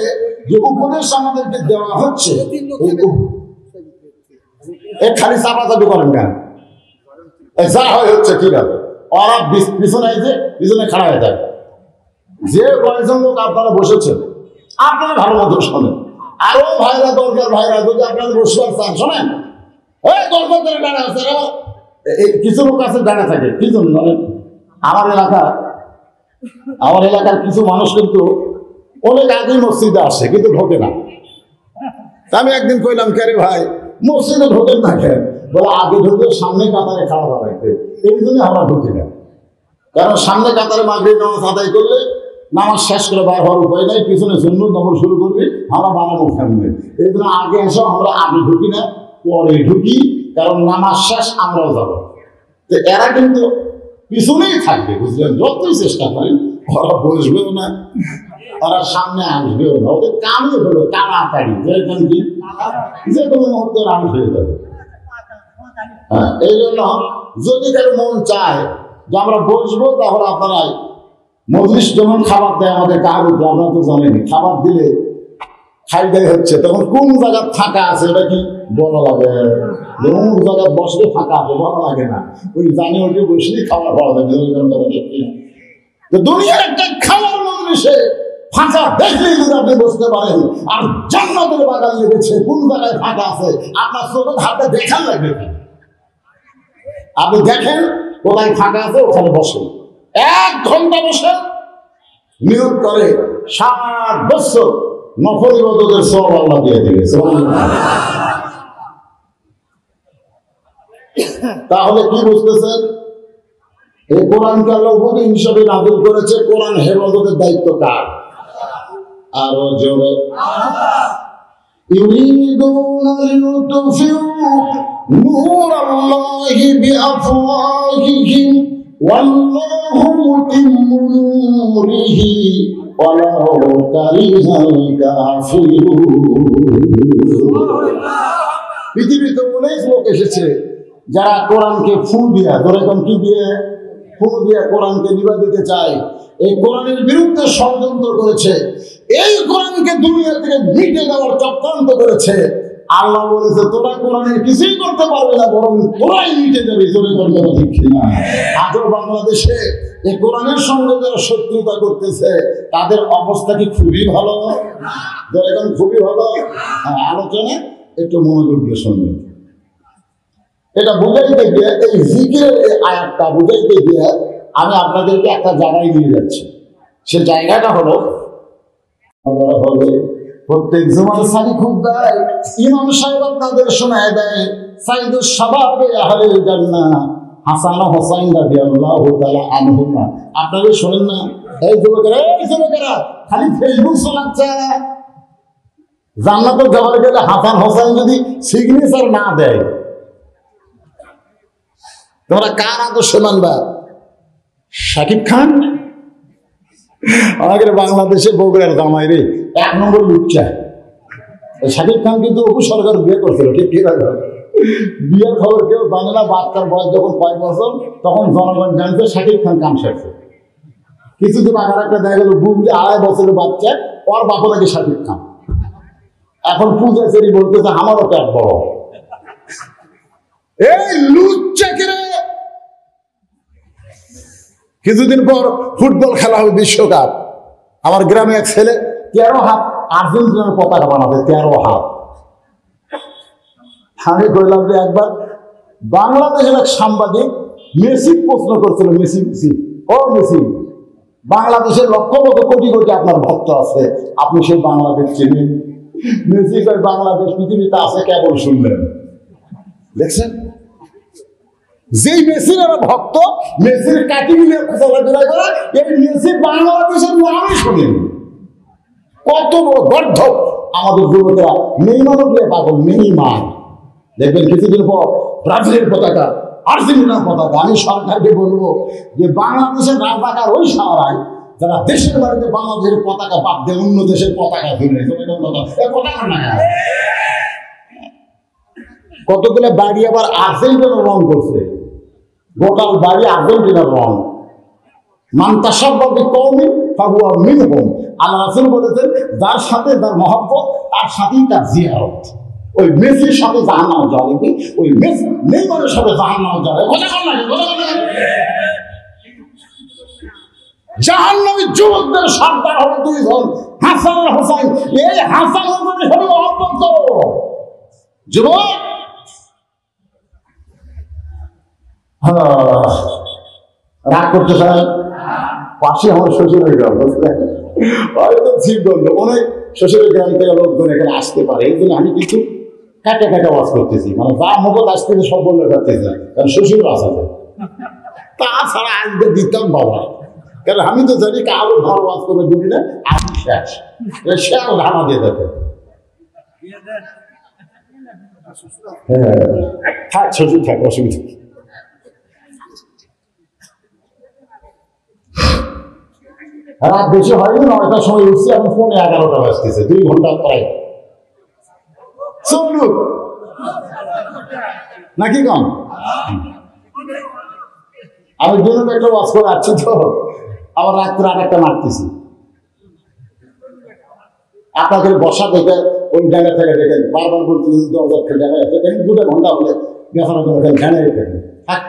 যে উপদেশ আমাদেরকে দেওয়া হচ্ছে, খালি চাপাচাপি করেন কেন? যা হয় হচ্ছে ঠিক আছে, ওরা পিছনে এসে পিছনে খাড়া হয়ে যায়। যে কয়েকজন লোক আপনারা বসেছেন আপনারা ভালো মতো শোনেন, আরো ভাইরা দরকার, ভাইরা যদি আপনারা বসবার চান শোনেন। এই দরকার করে ডানা আছে, কিছু লোক আছে ডানা থাকে কি জন্য জানেন? আমার এলাকার কিছু মানুষ কিন্তু অনেক আগেই মসজিদে আসে কিন্তু ঢোকে না। আমি একদিন কইলাম, কে রে ভাই মসজিদে ঢোকেন না কেন? বলে আগে ঢুকে সামনে কাতারে খাওয়া দাওয়াইতে, এই জন্য আমরা ঢুকি না। কারণ সামনে কাতারে মাগরিব নামাজ আদায় করলে নামাজ শেষ করে বার হওয়ার উপায় নাই, পিছনে জন্য দখল শুরু করবি, আমরা বানাবো সামনে। এই জন্য আগে এসো, আমরা আগে ঢুকি না, পরে ঢুকি, কারণ নামাজ শেষ আমরাও যাবো। তো এরা কিন্তু পিছনেই থাকবে, বুঝলেন? যতই চেষ্টা করেন ওরা বসবেও না, ওরা সামনে আসবেও না। ওদের কামই হলো তাড়াতাড়ি, যেরকম কি যে কোনো মুহূর্তে রাউন্ড হয়ে যাবে। হ্যাঁ, এই জন্য যদি কারো মন চায় যে আমরা বসবো, তাহলে আপনারাই মজলিস যখন খাবার দেয় আমাদের কাগজে, আপনারা তো জানেন, খাবার দিলে খাই দেয় হচ্ছে, তখন কোন জায়গায় ফাঁকা আছে এটা কি বলা লাগে? কোন জায়গায় বসলে ফাঁকা আছে বলা লাগে না, ওই জানি ওটি বসলে খাবার পাওয়া যাবে। দুনিয়ার একটা খাবার মজলিসে ফাঁকা দেখলেই যদি আপনি বসতে পারেন, আর জান্নাতের বাগান লেগেছে, কোন জায়গায় ফাঁকা আছে আপনার চোখের হাতে দেখার লাগবে। আপনি দেখেন কোথায় ফাঁকা আছে, ওখানে বসেন, 1 ঘন্টা বসেন, নিয়োগ করে 60 বছর নফল ইবাদতের সওয়াব আল্লাহ দিয়ে দিবে। তাহলে কি বুঝতেছেন? এই কোরআনকে আল্লাহ উপদেশ হিসাবে নাযিল করেছে। কোরআন হেফাজতের দায়িত্ব কার? আরো জোরে ইউরিদুনা লিয়ুতফিউ নূরাল্লাহি বিআফওয়াহিহিম ওয়াল্লাহু মুতিম্মু নূরিহি ওয়ালাউ কারিহাল কাফিরুন। পৃথিবীতে অনেক লোক এসেছে যারা কোরআনকে ফু দিয়া, ধরেন কি দিয়ে, ফু দিয়া কোরআনকে নিভা দিতে চায়, এই কোরআনের বিরুদ্ধে ষড়যন্ত্র করেছে, এই কোরআনকে দুনিয়া থেকে মিটে দেওয়ার চক্রান্ত করেছে। আল্লাহ বলেছে তোরা কোরআনের কিছুই করতে পারবে না, বরং তোরাই মিটে যাবে। জোরে করবে ঠিক কিনা? আজও বাংলাদেশে এই কোরআনের সঙ্গে যারা শত্রুতা করতেছে তাদের অবস্থা কি খুবই ভালো? এখন খুবই ভালো। আলোচনা একটু মনোযোগ দিয়ে শুনবেন। এটা বুঝাইতে গিয়ে, এই জিকিরের এই আয়াতটা বুঝাইতে গিয়ে আমি আপনাদেরকে একটা জায়গায় নিয়ে যাচ্ছি। সে জায়গাটা হলো, প্রত্যেক জুমার সারি খুব দেয়, ইমাম সাহেব আপনাদের শোনায় দেয় সাইদুস শাবাবে আহলে জান্নাহ হাসান ও হুসাইন রাদিয়াল্লাহু তাআলা আনহুমা। আপনারা শোনেন না? এই যুবকেরা খালি ফেসবুক চালাচ্ছে। জান্নাতে যাওয়ার গেলে হাসান হোসেন যদি সিগনেচার না দেয়, তোমরা কার আদর্শ মানবা? শাকিব খান? আমাদের বাংলাদেশে বগুড়ার জামাই রে 1 নম্বর লুচ্চা। শাকিব খান কিন্তু অপু সরকার বিয়ে করছিল, ঠিক কি না? বিয়ের খবর কেউ জানে না। বাচ্চার বয়স যখন 5 বছর তখন জনগণ জানছে শাকিব খান কাম সারছে। কিছুদিন আগে একটা দেখা গেল বুঝলে 2.5 বছরের বাচ্চা, ওর বাপু নাকি শাকিব খান। এখন পূজা সেরি বলতেছে আমারও পেট বড়। এই লুচ্চাকে রে, কিছুদিন পর ফুটবল খেলা হবে বিশ্বকাপ। আমার গ্রামে এক ছেলে 13 হাত আর্জেন্টিনার পতাকা বানাবে, 13 হাত। আমি কইলাম যে একবার বাংলাদেশের এক সাংবাদিক মেসি প্রশ্ন করছিল, মেসি ও মেসি, বাংলাদেশের লক্ষ লক্ষ কোটি কোটি আপনার ভক্ত আছে, আপনি সেই বাংলাদেশ চিনেন? মেসি কই বাংলাদেশ পৃথিবীতে আছে কেবল শুনলেন। দেখছেন, যেই মেসির ভক্ত, মেসির কাটি মিলে এই মেসি বাংলাদেশের নামই শোনেন। কত বড় গর্ধব আমাদের যুবকেরা। নেইমার পাগল, নেইমার। দেখবেন কিছুদিন পর ব্রাজিলের পতাকা, আর্জেন্টিনার পতাকা। আমি সরকারকে বলবো যে বাংলাদেশের রাজাকার ওই সারাই যারা দেশের বাড়িতে বাংলাদেশের পতাকা বাদ দিয়ে অন্য দেশের পতাকা ধরে পতাকা না। কতগুলো বাড়ি আবার আর্জেন্টিনার রং করছে, গোটাল বাড়ি আর্জেন্টিনার রং। মান্তাসাব্বাবি কওমি ফাহুয়া মিনহুম। আল্লাহ রাসূল বলেছেন যার সাথে যার মহব্বত তার সাথেই তার জিয়ারত। ওই মেসির সাথে জাহান্নামে যাবে, ওই মেসি নেইমারের সাথে জাহান্নামে যাবে। জাহান্নামী যুবকদের সর্দার হবে 2 জন, হাসান আর হোসেন। এই হাসান হোসেনের সাথে মহব্বত করো যুবক। রাগ করতে চাই? পাশে আমার শ্বশুরের গ্রাম, বুঝলেন? হয়তো জীবগঞ্জ অনেক শ্বশুরের গ্রাম থেকে লোকজন এখানে আসতে পারে, এই জন্য আমি কিছু কাটা ওয়াজ করতেছি। মানে যা মগত আসতেছে সব বললে কাটতেছি না, কারণ শ্বশুর আসে। তাছাড়া আসবে দিতাম বাবা, কারণ আমি তো জানি কারো ভালো ওয়াজ করে দিবি না, আমি শেষ ধারণা দিয়ে থাকে। হ্যাঁ থাক, শ্বশুর থাক, অসুবিধা। রাত বেশি হয়নি, 9টার সময় উঠছি, এখন ফোনে 11টা বাজতেছে, 2 ঘন্টা প্রায়। চলুক নাকি কম? আমি দিনে একটা ওয়াজ করে আসছি তো, আবার রাত্রে আরেকটা মারতেছি। আপনাদের বসা দেখে ওই জায়গা থেকে দেখেন বারবার বলতেছি দরজা থেকে দেখেন 2 ঘন্টা হলে বেসারা করে ধ্যানে রেখে থাক।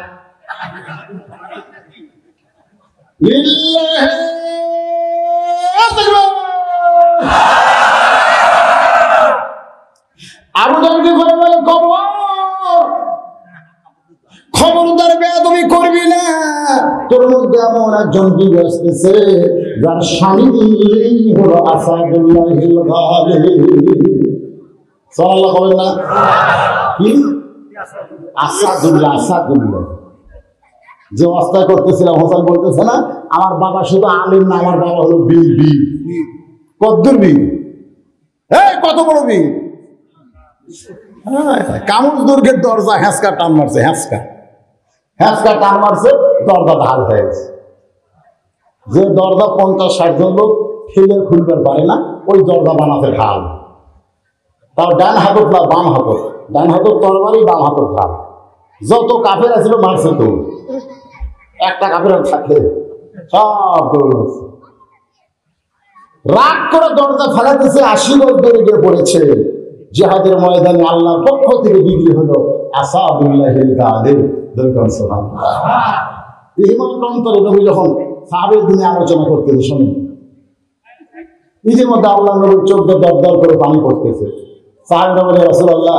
খবরদার বেয়াদবি করবি না। তোর মধ্যে এমন একজন যুগ আসতেছে যার স্বামী হলো আসাদুল্লাহিল গালিব। সাল্লাল্লাহু আলাইহি না কি আসাদুল্লাহ, যে অবস্থা করতেছিলাম হোসেন বলতেছে না আমার বাবা শুধু আলিম না, আমার বাবা হলো বীর। কদ্দুর বীর, কত বড় বীর। কামুজ দুর্গের দরজা হ্যাঁচকা টান মারছে, হ্যাঁচকা টান মারছে, দরজা ঢাল হয়ে গেছে। যে দরজা 50-60 জন লোক ফেলে খুলতে পারে না, ওই দরজা বানাতে ঢাল। তার ডান হাতত না বাম হাতত, ডান হাতত তরবারি, বাম হাতত ঢাল। যত কাফের আছিল মারছে, তো একটা কাফের থাকে সব দৌড়। রাগ করে দরজা ফেলাতেছে, 80 গজ দড়ি গিয়ে পড়েছে। জিহাদের ময়দানে আল্লাহর পক্ষ থেকে বিক্রি হলো আসাদুল্লাহিল গালিব। সুবহানাল্লাহ। ইমান অন্তরে নবী যখন সাহাবের দিনে আলোচনা করতেছে, শুনুন, নিজের মধ্যে আল্লাহ নবীর চোখ দরদর করে পানি পড়তেছে। সাহাবীরা বলে, রাসূলুল্লাহ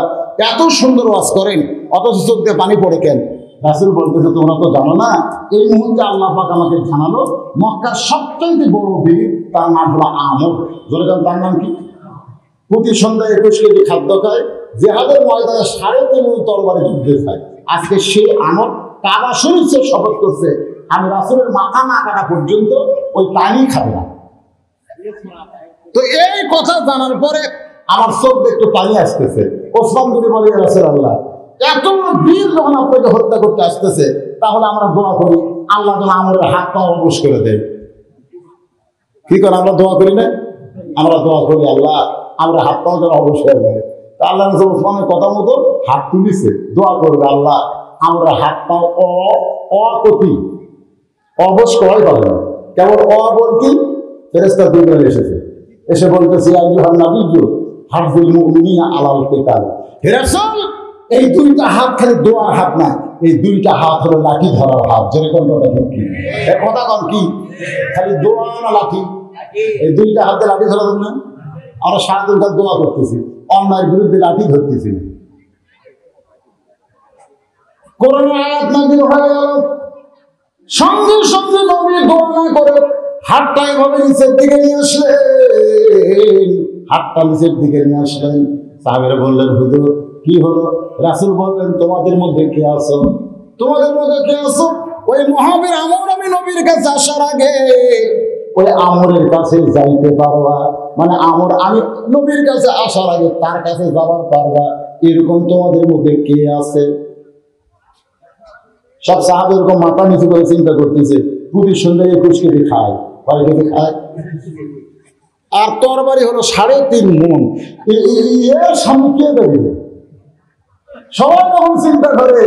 এত সুন্দর ওয়াজ করেন অথচ চোখ দিয়ে পানি পড়ে কেন? রাসূল বলতেছে, তোমরা তো জানো না, এই মুহূর্তে আল্লাহ পাক আমাকে জানালো মক্কার সবচেয়ে বড় বীর, তার নাম হলো আমর। জোরে বলেন, তার নাম কি? প্রতি সন্ধ্যায় 21 কেজি খাদ্য খায়, জিহাদের ময়দানে 3.5 তরবারি যুদ্ধে খায়। আজকে সেই আমর কাবা শরীফে শপথ করছে, আমি রাসূলের মাথা না কাটা পর্যন্ত ওই পানি খাবে না। তো এই কথা জানার পরে আমার চোখ দিয়ে একটু পানি আসতেছে। ওসমান গনি বলে, ইয়া রাসূলুল্লাহ এত বীর যখন আপনাকে হত্যা করতে আসতেছে, তাহলে আমরা দোয়া করি আল্লাহ যেন আমরের হাত পা অবশ করে দেয়। কি করে আমরা দোয়া করি না? আমরা দোয়া করি আল্লাহ আমরা হাত পাও যেন অবশ হয়ে যায়। তা আল্লাহ রাসূল ওসমানের কথা মতো হাত তুলিছে, দোয়া করবে আল্লাহ আমরা হাত পাও অকতি অবশ করাই পাবে না। কেবল বলতে ফেরেশতা দুইবার এসেছে, এসে বলতেছে, আইয়ুহান নাবিয়্যু হাফিজুল মুমিনিনা আলাল কিতাল। হে রাসূল, এই দুইটা হাত খালি দোয়ার হাত না, এই দুইটা হাত হলো লাঠি ধরার হাত। যেরকম কথা ঠিক কি এ কথা কম কি খালি দোয়া না লাঠি? এই দুইটা হাতে লাঠি ধরা না? আমরা সারাদিন তার দোয়া করতেছি, অন্যায়ের বিরুদ্ধে লাঠি ধরতেছি। কোরআন আয়াত নাযিল হয়ে গেল, সঙ্গে সঙ্গে নবী দোয়া না করে হাতটা এভাবে নিচের দিকে নিয়ে আসলেন। হাতটা নিচের দিকে নিয়ে আসলেন। সাহাবীরা বললেন, হুজুর কি হলো? রাসূল বললেন, তোমাদের মধ্যে কে আছো? তোমাদের মধ্যে কে আছো? ওই মহাবীর আমর আমি নবীর কাছে আসার আগে ওই আমরের কাছে যাইতে পারবা, মানে আমর আমি নবীর কাছে আসার আগে তার কাছে যাবার পারবা, এরকম তোমাদের মধ্যে কে আছে? সব সাহাবী এরকম মাথা নিচু করে চিন্তা করতেছে, প্রতি সন্ধ্যায় 21 কেজি খায়, কয় কেজি খায়? আর তরবারি হলো 3.5 মণ। এর সামনে কে দাঁড়িয়ে? সবাই যখন চিন্তা করে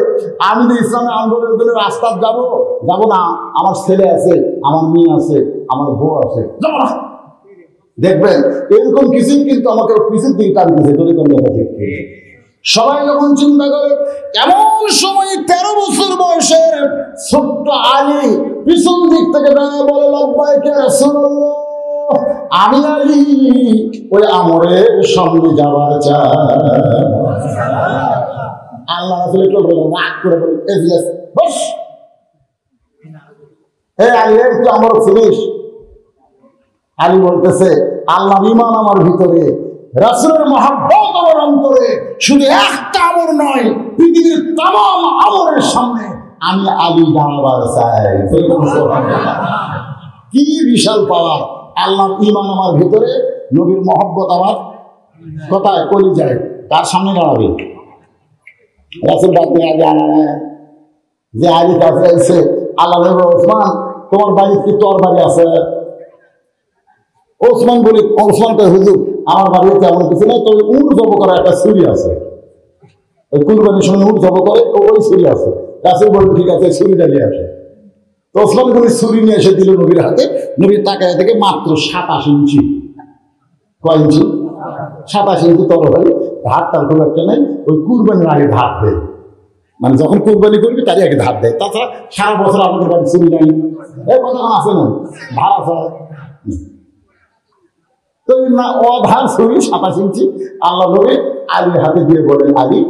আমি তো ইসলামের আন্দোলনের রাস্তা যাবো না, আমার ছেলে আছে, আমার মেয়ে আছে, আমার বউ আছে, যাবো না। দেখবেন এরকম কিছুই কিন্তু আমাকে পিছের দিকে টানতেছে। সবাই যখন চিন্তা করে, এমন সময় 13 বছর বয়সের ছোট্ট আলী পিছন দিক থেকে দাঁড়িয়ে বলে, লাব্বাইক ইয়া রাসূলুল্লাহ, আমি আলী ওই আমরের সামনে যাবার চাই। আল্লাহ রাসূল একটু বলে রাগ করে বলে, এজলেস বস, হে আলী একটু আমর ফিনিশ। আলী বলতেছে, আল্লাহর ঈমান আমার ভিতরে, রাসূলের মহব্বত আমার অন্তরে, শুধু একটা আমর নয়, পৃথিবীর तमाम আমরের সামনে আমি আলী দাঁড়াবার চাই। কি বিশাল পাওয়ার! আল্লাহর ঈমান আমার ভিতরে, নবীর মহব্বত আমার কোথায়? কলিজায়। তার সামনে দাঁড়াবে। রাসূল ডাকতে যে আলী কাছে এসে আল্লাহ বলবে, ওসমান তোমার বাড়িতে কি তরবারি আছে? ওসমান বলি, ওসমান কয়, হুজুর আমার বাড়িতে এমন কিছু নেই, তবে উট জব করা একটা ছুরি আছে। ওই কুরবানির সময় উট জব করে ওই ছুরি আছে। রাসূল বলবে, ঠিক আছে ছুরিটা নিয়ে আসে। তো ওসমান গনি ছুরি নিয়ে এসে দিল নবীর হাতে। নবীর তাকায় থেকে মাত্র 27 ইঞ্চি। কয় ইঞ্চি? 27 ইঞ্চি তরবারি। ধার তার খুব একটা নেই, ওই কুরবানির আগে ধার দেয়, মানে যখন কুরবানি করবি তারই আগে ধার দেয়। তাছাড়া সারা বছর আমাদের বাড়ি ছুরি নেই, এই কথা আছে না? ধার আছে তো না, অধার ছুরি 27 ইঞ্চি। আল্লাহ নবী আলীর হাতে দিয়ে বলেন, আলী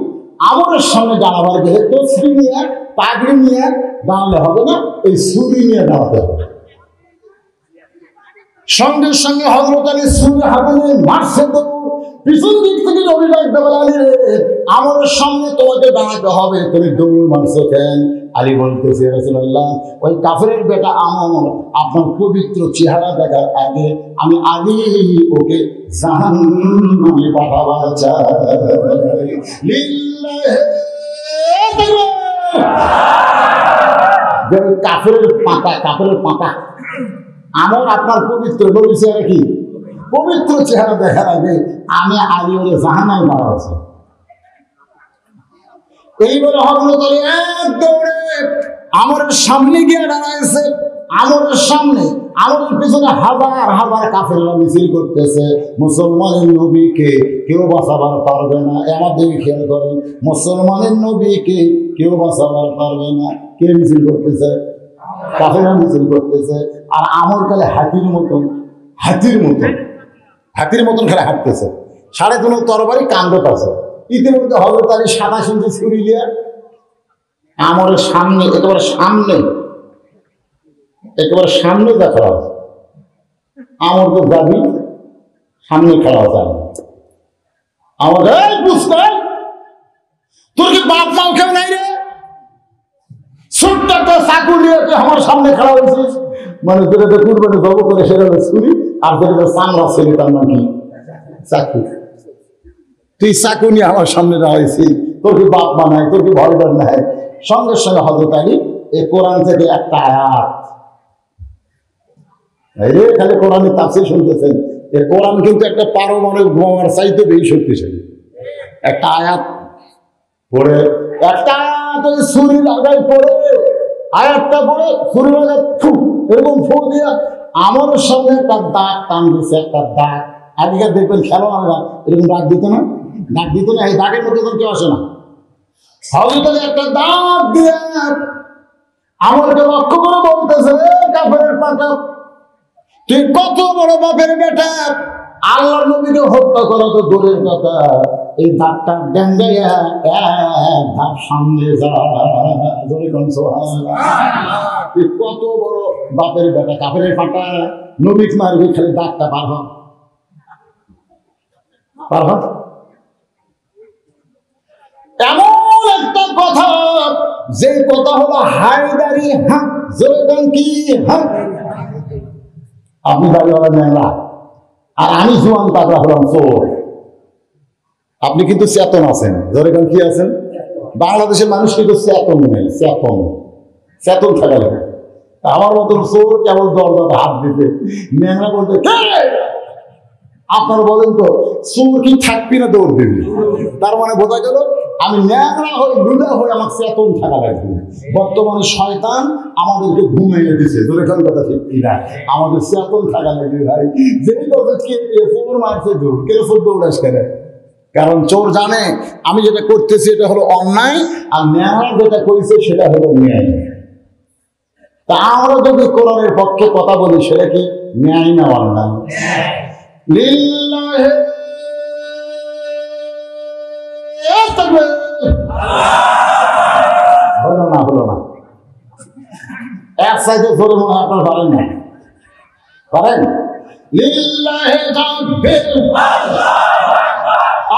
আমরের সামনে দাঁড়াবার গেলে তো ছুরি নিয়ে পাগড়ি নিয়ে দাঁড়ালে হবে না, এই ছুরি নিয়ে দাঁড়াতে হবে। সঙ্গে সঙ্গে হযরত আলী ছুরি হাতে নিয়ে মারছে দৌড়। পিছন দিক থেকে নবী ডাকতে বলে, আলী রে আমরের সামনে তোমাকে দাঁড়াতে হবে, তুমি দৌড় মারছো কেন? আলী বলতেছে, রাসূলুল্লাহ ওই কাফেরের বেটা আমর আপনার পবিত্র চেহারা দেখার আগে আমি আলী ওকে জাহান্নামে পাঠাবার চাই। লিল্লাহি কাফেরের পাতা আমর আপনার পবিত্র নবী চেহারা কি পবিত্র চেহারা দেখার আগে আমি আলী ওরে জাহান্নামে পাঠাবো। এইবারে হযরত আলী এক দৌড়ে আমরের সামনে গিয়ে দাঁড়াইছে। আমরের সামনে, আমরের পিছনে হাজার হাজার কাফেররা মিছিল করতেছে। মুসলমানের নবীকে কেউ বাঁচাবার পারবে না। আমার দিকে খেয়াল করেন, মুসলমানের নবীকে কেউ বাঁচাবার পারবে না। কে মিছিল করতেছে? কাফেররা মিছিল করতেছে। আর আমর কালে হাতির মতন, হাতির মতন, হাতির মতন খেলে হাঁটতেছে। 3.5 তরবারি কান্দত আছে। ইতিমধ্যে হযরত আলী 27 ইঞ্চি ছুরি দিয়ে আমরের সামনে, একেবারে সামনে, একেবারে সামনে দেখা আছে। আমর তো দাবি সামনে খেলা আছে। আমার বুঝতে তোর কি বাপ মাও কেউ নাই রে? ছোট্ট একটা চাকু নিয়ে তুই আমার সামনে খেলা হয়েছিস। মানে তোরা তো কুরবানি জব করে সেটা ছুরি, আর তোর চামড়া ছেলে তার নাকি চাকু। তুই চাকু নিয়ে আমার সামনে দাঁড়াইছিস, তোর কি বাপ মা নাই, তোর কি ভয় ডর নাই? সঙ্গে সঙ্গে হযরত আলী এই কোরআন থেকে একটা আয়াত, রে খালি কোরআনের তাফসীর শুনতেছেন, এই কোরআন কিন্তু একটা পারমাণবিক বোমার চাইতে বেশি শক্তিশালী। একটা আয়াত পড়ে, একটা আয়াত ওই ছুরি লাগাই পড়ে, আয়াতটা পড়ে ছুরি লাগাই এরকম ফু দিয়া আমার সামনে একটা দাগ টান দিচ্ছে, একটা দাগ। আগেকার দেখবেন খেলোয়াড়রা এরকম দাগ দিত না, দাগ দিত না, এই দাগের মধ্যে তো কেউ আসে না। হযরত আলী একটা দাগ দিয়ে আমাকে লক্ষ্য করে বলতেছে, কাফেরের পাটা, তুই কত বড় বাপের বেটা, আল্লাহর নবীকে হত্যা করা তো দূরের কথা, এই দাগটা ডেঙ্গাইয়া এক ধাপ সামনে যা। তুই কত বড় বাপের বেটা, কাফেরের পাটা, নবীক মারবি, খালি দাগটা পার হ, পার হ। এমন একটা কথা, যে কথা হলো হায়দারি হাক, যেরকম কি হাক। আপনি দাঁড়িয়ে ন্যাংরা, আর আমি জোয়ান তাগড়া হলাম চোর। আপনি কিন্তু চেতন আছেন, যেরকম কি আছেন। বাংলাদেশের মানুষ কিন্তু চেতন নেই, চেতন, চেতন থাকা লাগে। আমার মতন চোর কেবল দরজাতে হাত দিতে, ন্যাংরা বলতে আপনার বলেন তো চোর কি থাকবি না দৌড় দিবি? তার মানে বোঝা গেল আমি ন্যাংরা হই, লুলা হই, আমার চেতন থাকা লাগবে। বর্তমানে শয়তান আমাদেরকে ঘুমিয়ে দিচ্ছে, যেরকম কথা ঠিক কিনা, আমাদের চেতন থাকা লাগবে ভাই। যেই কথা কে চোর মারছে, দৌড় কে চোর দৌড়াস কেন? কারণ চোর জানে আমি যেটা করতেছি এটা হলো অন্যায়, আর ন্যাংরা যেটা করেছে সেটা হলো ন্যায়। তা আমরা যদি কোরআনের পক্ষে কথা বলি, সেটা কি ন্যায় না অন্যায়? লিল্লাহি হলো না, হলো না। এক সাইডে ধরে মনে হয় আপনার পারেন না, পারেন? লিল্লাহি তাকবীর,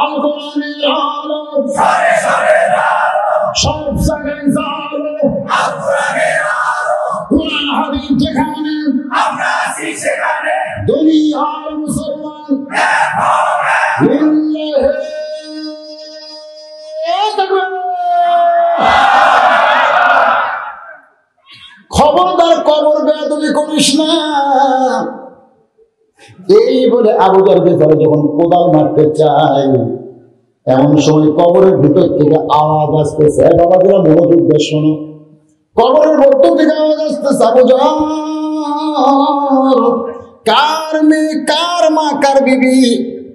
আল কোরআনের আলো সারে সারে আলো, সব জায়গায় আলো, আল কোরআনের আলো, কোরআন হাদিস যেখানে আমরা আছি সেখানে দুনিয়ার মুসলমান লিল্লাহি তাকবীর। খবরদার কবর বেয়াদবি করিস না। এই বলে আবু জাহল বেচারা যখন কোদাল মারতে চায়, এমন সময় কবরের ভিতর থেকে আওয়াজ আসতেছে। বাবা যারা মনোযোগ দিয়ে শোনো, কবরের মধ্যে থেকে আওয়াজ আসতেছে, আবু জাহল, কার মেয়ে, কার মা, কার বিবি,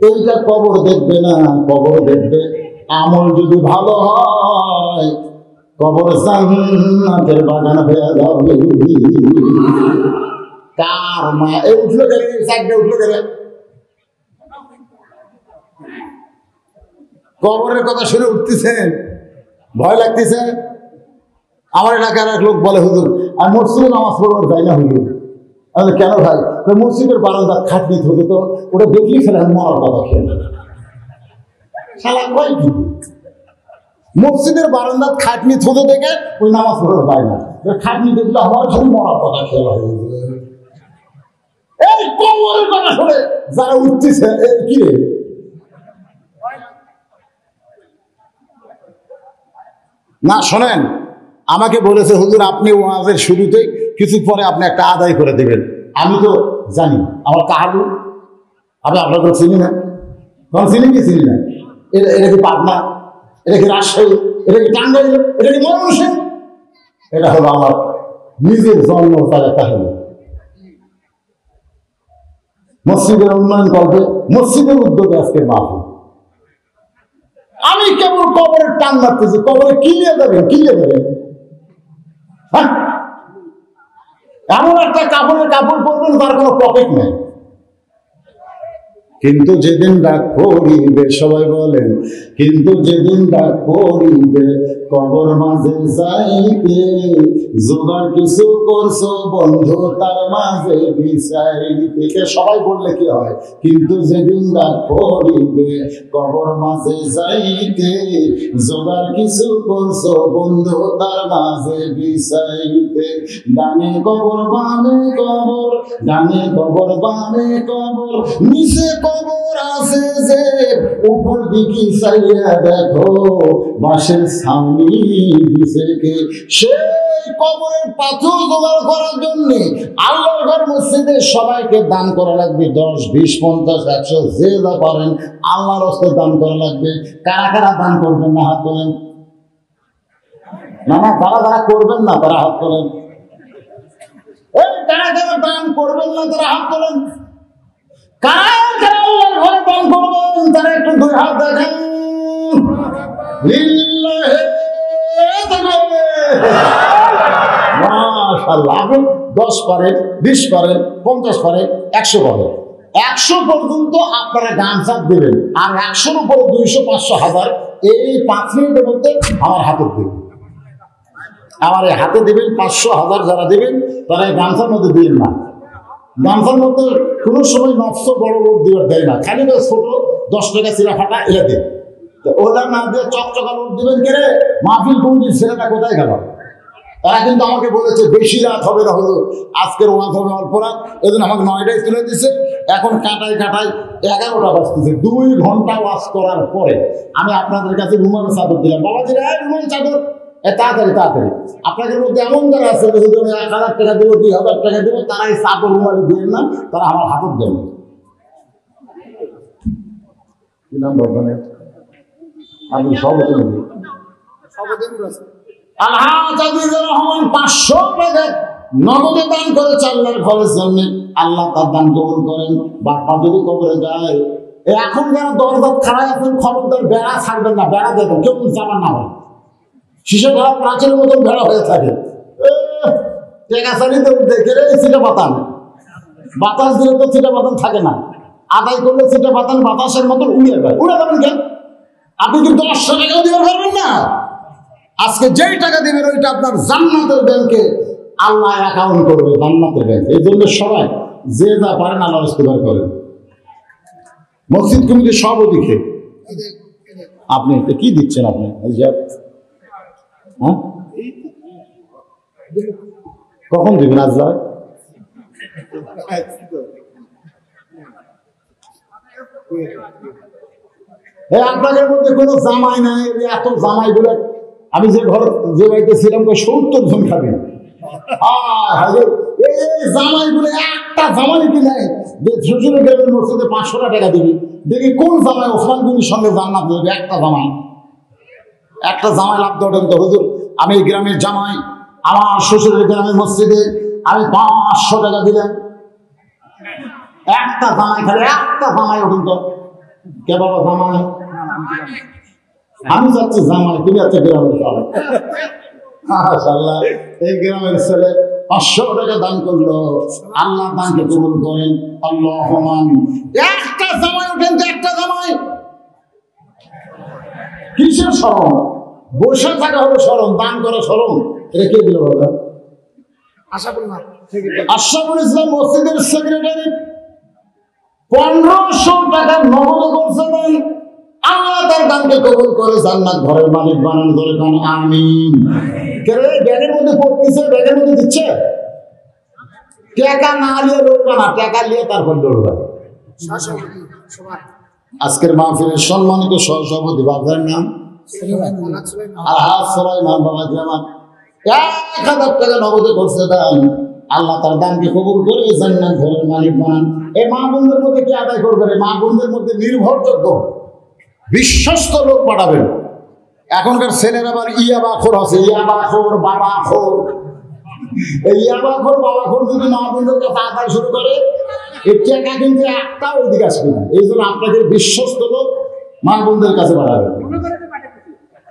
এইটা কবর দেখবে না, কবর দেখবে আমল যদি ভালো হয় কবর জান্নাতের বাগান হয়ে যাবে। কার মা, এই উঠলো গেলে, সাইডে উঠলো গেলে, কবরের কথা শুনে উঠতেছেন, ভয় লাগতেছে। আমার এলাকার এক লোক বলে, হুজুর আর মসজিদে নামাজ পড়বার যাই না হুজুর। আমি কেন ভাই? মসজিদের বারান্দার খাটনি থাকে তো, ওটা দেখলেই ফেলে মরার কথা খেয়ে নেবে। শালা কয় কি? মসজিদের বারান্দার খাটনি থুতে দেখে ওই নামাজ পড়বার যায় না, খাটনি দেখলে আমার খালি মরার কথা খেয়ে হয়। এই কবরের কথা শুনে যারা উঠতেছে, কি রে না শোনেন, আমাকে বলেছে হুজুর আপনি ওয়াজের শুরুতে কিছু পরে আপনি একটা আদায় করে দেবেন। আমি তো জানি আমার কাহালু, আমি আপনাকে চিনি না, তখন চিনি কি চিনি না। এটা কি পাবনা, এটা কি রাজশাহী, এটা কি টাঙ্গাইল, এটা কি ময়মনসিংহ, এটা হলো আমার নিজের জন্ম তারা কাহিনী। মসজিদের উন্নয়ন করবে, মসজিদের উদ্যোগে আজকে মাহফিল। আমি কেবল কবরের টান মারতেছি, কবরে কিলিয়ে দেবেন, কিলিয়ে দেবেন। হ্যাঁ, এমন একটা কাপড়ের কাপড় পরবেন তার কোনো পকেট নেই। কিন্তু যেদিন ডাক পড়িবে, সবাই বলেন, কিন্তু যেদিন ডাক পড়িবে কবর মাঝে যাইতে, জোগাড় কিছু করছো বন্ধু তার মাঝে বিছাইতে। সবাই বললে কি হয়? কিন্তু যেদিন ডাক পড়িবে কবর মাঝে যাইতে, জোগাড় কিছু করছো বন্ধু তার মাঝে বিছাইতে। ডানে কবর বামে কবর, ডানে কবর বামে কবর, নিচে কবর আছে যে, উপর দিকে চাইয়া দেখো বাঁশের ছাউনি দিছে কে। সেই কবরের পাথর জোগাড় করার জন্য আল্লাহর ঘর মসজিদে সবাইকে দান করা লাগবে, 10, 20, 50, 100 যে যা পারেন আল্লাহর হস্তে দান করা লাগবে। কারা কারা দান করবেন না হাত তোলেন? না না, যারা যারা করবেন না তারা হাত তোলেন। এই কারা কারা দান করবেন না তারা হাত তোলেন। কারা কারা আল্লাহর ঘরে দান করবেন তারা একটু 2 হাত দেখেন। লিল্লাহি মাশাআল্লাহ। আপনি 10 পারেন, 20 পারেন, 50 পারেন, 100 পারেন, 100 পর্যন্ত আপনারা গান চাপ দেবেন। আর 100-র উপরে 200, 500, 1000 এই 5 মিনিটের মধ্যে আমার হাতে দেবেন। আমার এই হাতে দেবেন। 500, 1000 যারা দেবেন তারা এই গামছার মধ্যে দিন না। গামছার মধ্যে কোনো সময় নকশো বড় লোক দেওয়ার দেয় না, খালি ছোট 10 টাকা চিরা ফাটা এলে দেন। ওটা না দিয়ে চকচকা লোক দেবেন। কে রে মাহফিল কমিটির ছেলেটা কোথায় গেল? তারা কিন্তু আমাকে বলেছে বেশি রাত হবে না, হলো আজকের ওয়াজ হবে অল্প রাত, এই জন্য আমাকে 9টায় তুলে দিছে। এখন কাটায় কাটায় 11টা বাজতেছে। 2 ঘন্টা ওয়াজ করার পরে আমি আপনাদের কাছে রুমাল চাদর দিলাম। বাবাজি রুমাল চাদর তাড়াতাড়ি তাড়াতাড়ি। আপনাদের মধ্যে এমন যারা আছে 1000 টাকা দেবো, 2000 টাকা দেবো, তারা এই চাদর রুমালে দিলেন না, তারা আমার হাতত দেন। কি নাম বলবেন? আমি সভাপতি রহমান 500 টাকা নগদে দান করে আল্লাহর ঘরের জন্য। আল্লাহ তার দান কবুল করেন। বাপ্পা যদি কবরে যায়, এখন যারা দরদার খাড়ায় আছেন খবরদার বেড়া ছাড়বেন না, বেড়া দেবেন, কেউ জামা না হয়। শিশু ধরা প্রাচীরের মতন ভেড়া হয়ে থাকে। টেকাচারি দেখে চিটা পাতান, বাতাস দিলে তো চিটা পাতান থাকে না, আদায় করলে চিটা পাতান বাতাসের মতন উড়ে যায়। উড়ে যাবেন কেন? আপনি কিন্তু 100 টাকাও দিতে পারবেন না। আজকে যেই টাকা দিবেন ওইটা আপনার জান্নাতের ব্যাংকে আল্লাহ অ্যাকাউন্ট করবে, জান্নাতের ব্যাংকে। এই জন্য সবাই যে যা পারেন আল্লাহর ইস্তেগফার করেন। মসজিদ কমিটির সভাপতি কে? আপনি কি দিচ্ছেন? আপনি হ্যাঁ কখন দিবেন? আজ রাত আপনাদের মধ্যে কোনো জামাই নাই। এত জামাই বলে আমি যে ঘর যে বাড়িতে ছিলাম 70 জন খাবেন। এই জামাই বলে একটা জামাই কি নাই যে শ্বশুরের গ্রামের মসজিদে 500 টাকা দিবি। দেখি কোন জামাই ওসমান গনির সঙ্গে জান্নাত দেবে? একটা জামাই, একটা জামাই লাভ দেবেন তো হুজুর। আমি এই গ্রামের জামাই, আমার শ্বশুরের গ্রামের মসজিদে আমি 500 টাকা দিলাম। একটা জামাই, খালি একটা জামাই ওঠেন তো। কে বাবা জামাই? আমি যাচ্ছি জামাই, তুমি যাচ্ছে গ্রামের জামাই। মাশাআল্লাহ, এই গ্রামের ছেলে 500 টাকা দান করলো। আল্লাহ দানকে কবুল করেন। আল্লাহুম্মা আমিন। একটা জামাই ওঠেন তো, একটা জামাই। কিসের শরম? বসে থাকা হলো শরম, দান করা শরম। এটা কে দিল বাবা? আশরাফুল ইসলাম মসজিদের সেক্রেটারি 1500 টাকা নগদ করছে। আল্লাহ তার দানকে কবুল করে জান্নাত ঘরের মালিক বানান। ধরে কান আমিন। কে রে ব্যাগের মধ্যে পড়তেছে, ব্যাগের মধ্যে দিচ্ছে? টাকা না নিয়ে লড়বে না, টাকা নিয়ে তারপর লড়বে। আজকের মাহফিলের সম্মানিত সহসভাপতি বাবার নাম সুলাইমান বাবাজি আমার 1000 টাকা নগদে করছে দান। আল্লাহ তার দানকে কবুল করে জান্নাত ঘরের মালিক বানান। এই মা বোনদের মধ্যে কি আদায় করবেন? মা বোনদের মধ্যে নির্ভরযোগ্য বিশ্বস্ত লোক পাঠাবেন। এখনকার ছেলের আবার ইয়াবাখোর আছে, ইয়াবাখোর, বাবাখোর, এই ইয়াবাখোর বাবাখোর যদি মা বোনদের কাছে আদায় শুরু করে এর টাকা কিন্তু একটা ওইদিকে আসবে না। এই জন্য আপনাদের বিশ্বস্ত লোক মা বোনদের কাছে পাঠাবে।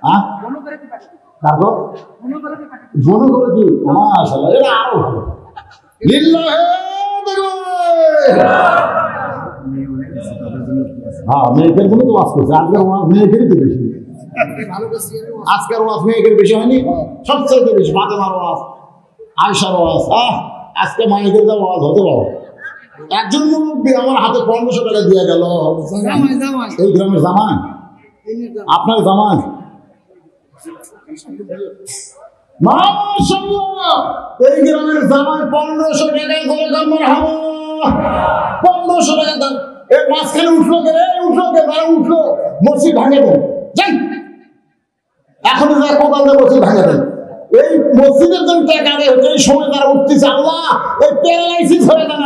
হ্যাঁ তারপর মনে করে কি মাশাআল্লাহ এটা আরো ভালো। হ্যাঁ মেয়েদের জন্য তো ওয়াজ করছে, আজকের ওয়াজ মেয়েদেরই তো বেশি, আজকের ওয়াজ মেয়েদের বেশি হয়নি, সবচেয়ে বেশি ফাতেমার ওয়াজ, আয়েশার ওয়াজ। আজকে মায়েদের যা ওয়াজ হতে পারো। একজন মুরব্বী আমার হাতে 1500 টাকা দিয়ে গেল, এই গ্রামের জামাই, আপনার জামাই এই গ্রামের জামাই 1500 টাকায় করে দাম, 1500 টাকা দাম। এই মাঝখানে উঠলো কে? উঠলো মসজিদ ভাঙে দেন, যাই এখন কোদাল দিয়ে মসজিদ ভাঙে দেন। এই মসজিদের জন্য টাকা দেয়, এই সময় তারা উঠতেছে, আল্লাহ এই প্যারালাইসিস হয়ে যান।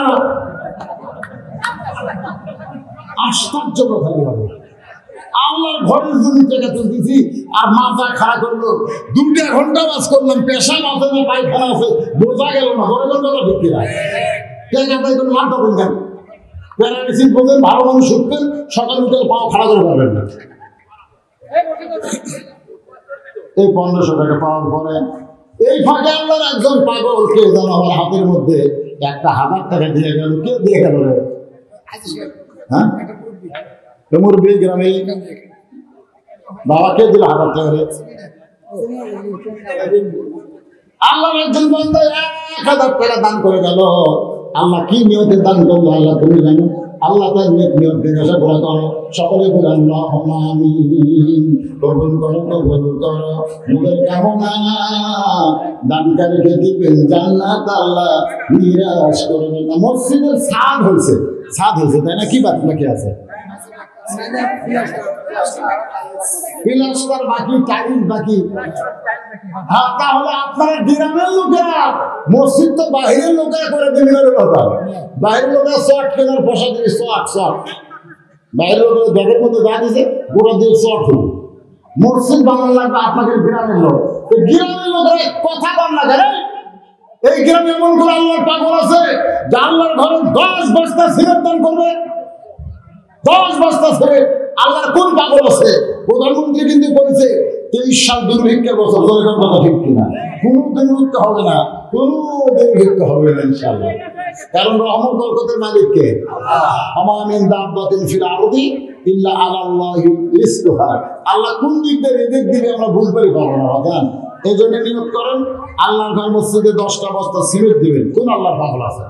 আশ্চর্য কথা বলে আল্লাহর ঘরের জন্য টাকা তুলতেছি আর মাথা খারাপ করলো। 2 ঘন্টা বাস করলাম, পেশা মাথা না পায়খানা আছে, বোঝা গেল না। ঘরে ঘন্টা ঠিক কিনা টাকা পাই করে মাথা বলতেন প্যারালাইসিস বলতেন, ভালো মানুষ উঠতেন, সকাল উঠে পাও খাড়া করে পারবেন না। এই 1500 টাকা পাওয়ার পরে এই ফাঁকে আল্লাহর একজন পাগলকে যেন আমার হাতের মধ্যে 1000 টাকা দিয়ে গেল। কে দিয়ে গেল রে? হ্যাঁ মুরব্বী গ্রামে বাবাকে দিল 1000 টাকা রে। আল্লাহর একজন বান্দা 1000 টাকা দান করে গেল। আল্লাহ কি নিয়তে দান করলো আল্লাহ তুমি জানো। আল্লাহ তার নেক নিয়ত জিজ্ঞাসা করে করো, সকলে বলে আল্লাহুম্মা আমিন। কবুল করো মুখের কামনা, দানকারীকে দিবেন জান্নাত, আল্লাহ নিরাশ করবেন না। মসজিদের ছাদ হয়েছে তাই না? কি বাদ বাকি আছে? প্লাস্টার বাকি, টাইলস বাকি। হ্যাঁ তাহলে আপনারা গ্রামের লোকেরা, মসজিদ তো বাইরের লোকেরা করে দিনের কথা। বাইরের লোকেরা শর্ট কেনার পয়সা দিয়ে শর্ট বাইরের লোকেরা ব্যাগের মধ্যে যা দিয়েছে গোটা দিয়ে শর্ট হল। মসজিদ বানানো লাগবে আপনাদের গ্রামের লোক। গ্রামের লোকেরা কথা বল না জানে। এই গ্রামে এমন করে আল্লাহর পাগল আছে যে আল্লাহর ঘরে 10 বস্তা সিমেন্ট দান করবে। 10 বস্তা ছেড়ে আল্লাহর কোন পাগল আছে? প্রধানমন্ত্রী কিন্তু বলেছে 23 সাল দুর্ভিক্ষের বছর। কথা ঠিক কিনা? কোনো দুর্ভিক্ষ হবে না, ইনশাআল্লাহ। কারণ রহমত বরকতের মালিক কে? ওয়া মিন দাব্বাতিন ফিল আরদি ইল্লা আলাল্লাহি রিজকুহা। আল্লাহ কোন দিক দিয়ে রিজিক দিবে আমরা বুঝতে পারবো না বাজান। এই জন্য নিয়ত করেন আল্লাহর ঘর মসজিদে 10টা বস্তা সিমেন্ট দিবেন। কোন আল্লাহর পাগল আছে?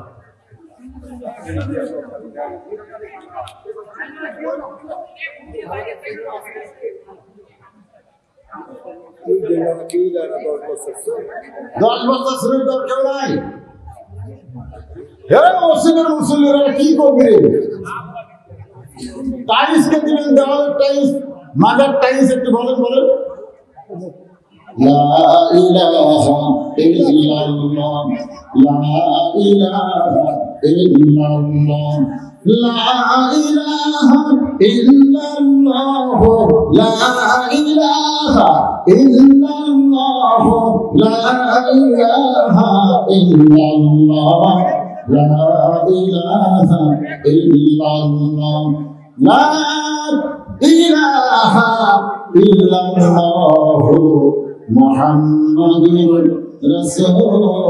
দশ বস্তা সিমেন্ট দরকার নাই। মসজিদের মুসল্লিরা কি করবে? টাইলসকে দিবেন, দেওয়ালের টাইলস, মাজার টাইলস। একটু বলেন লা ইলাহা ইল্লাল্লাহ, লা ইলাহা ইল্লাল্লাহ, লা ইলাহা ইল্লাল্লাহ, লা ইলাহা ইল্লাল্লাহ, লা ইলাহা ইল্লাল্লাহ, লা ইলাহা ইল্লাল্লাহ, লা ইলাহা ইল্লাল্লাহ মুহাম্মাদুর রাসূলুল্লাহ।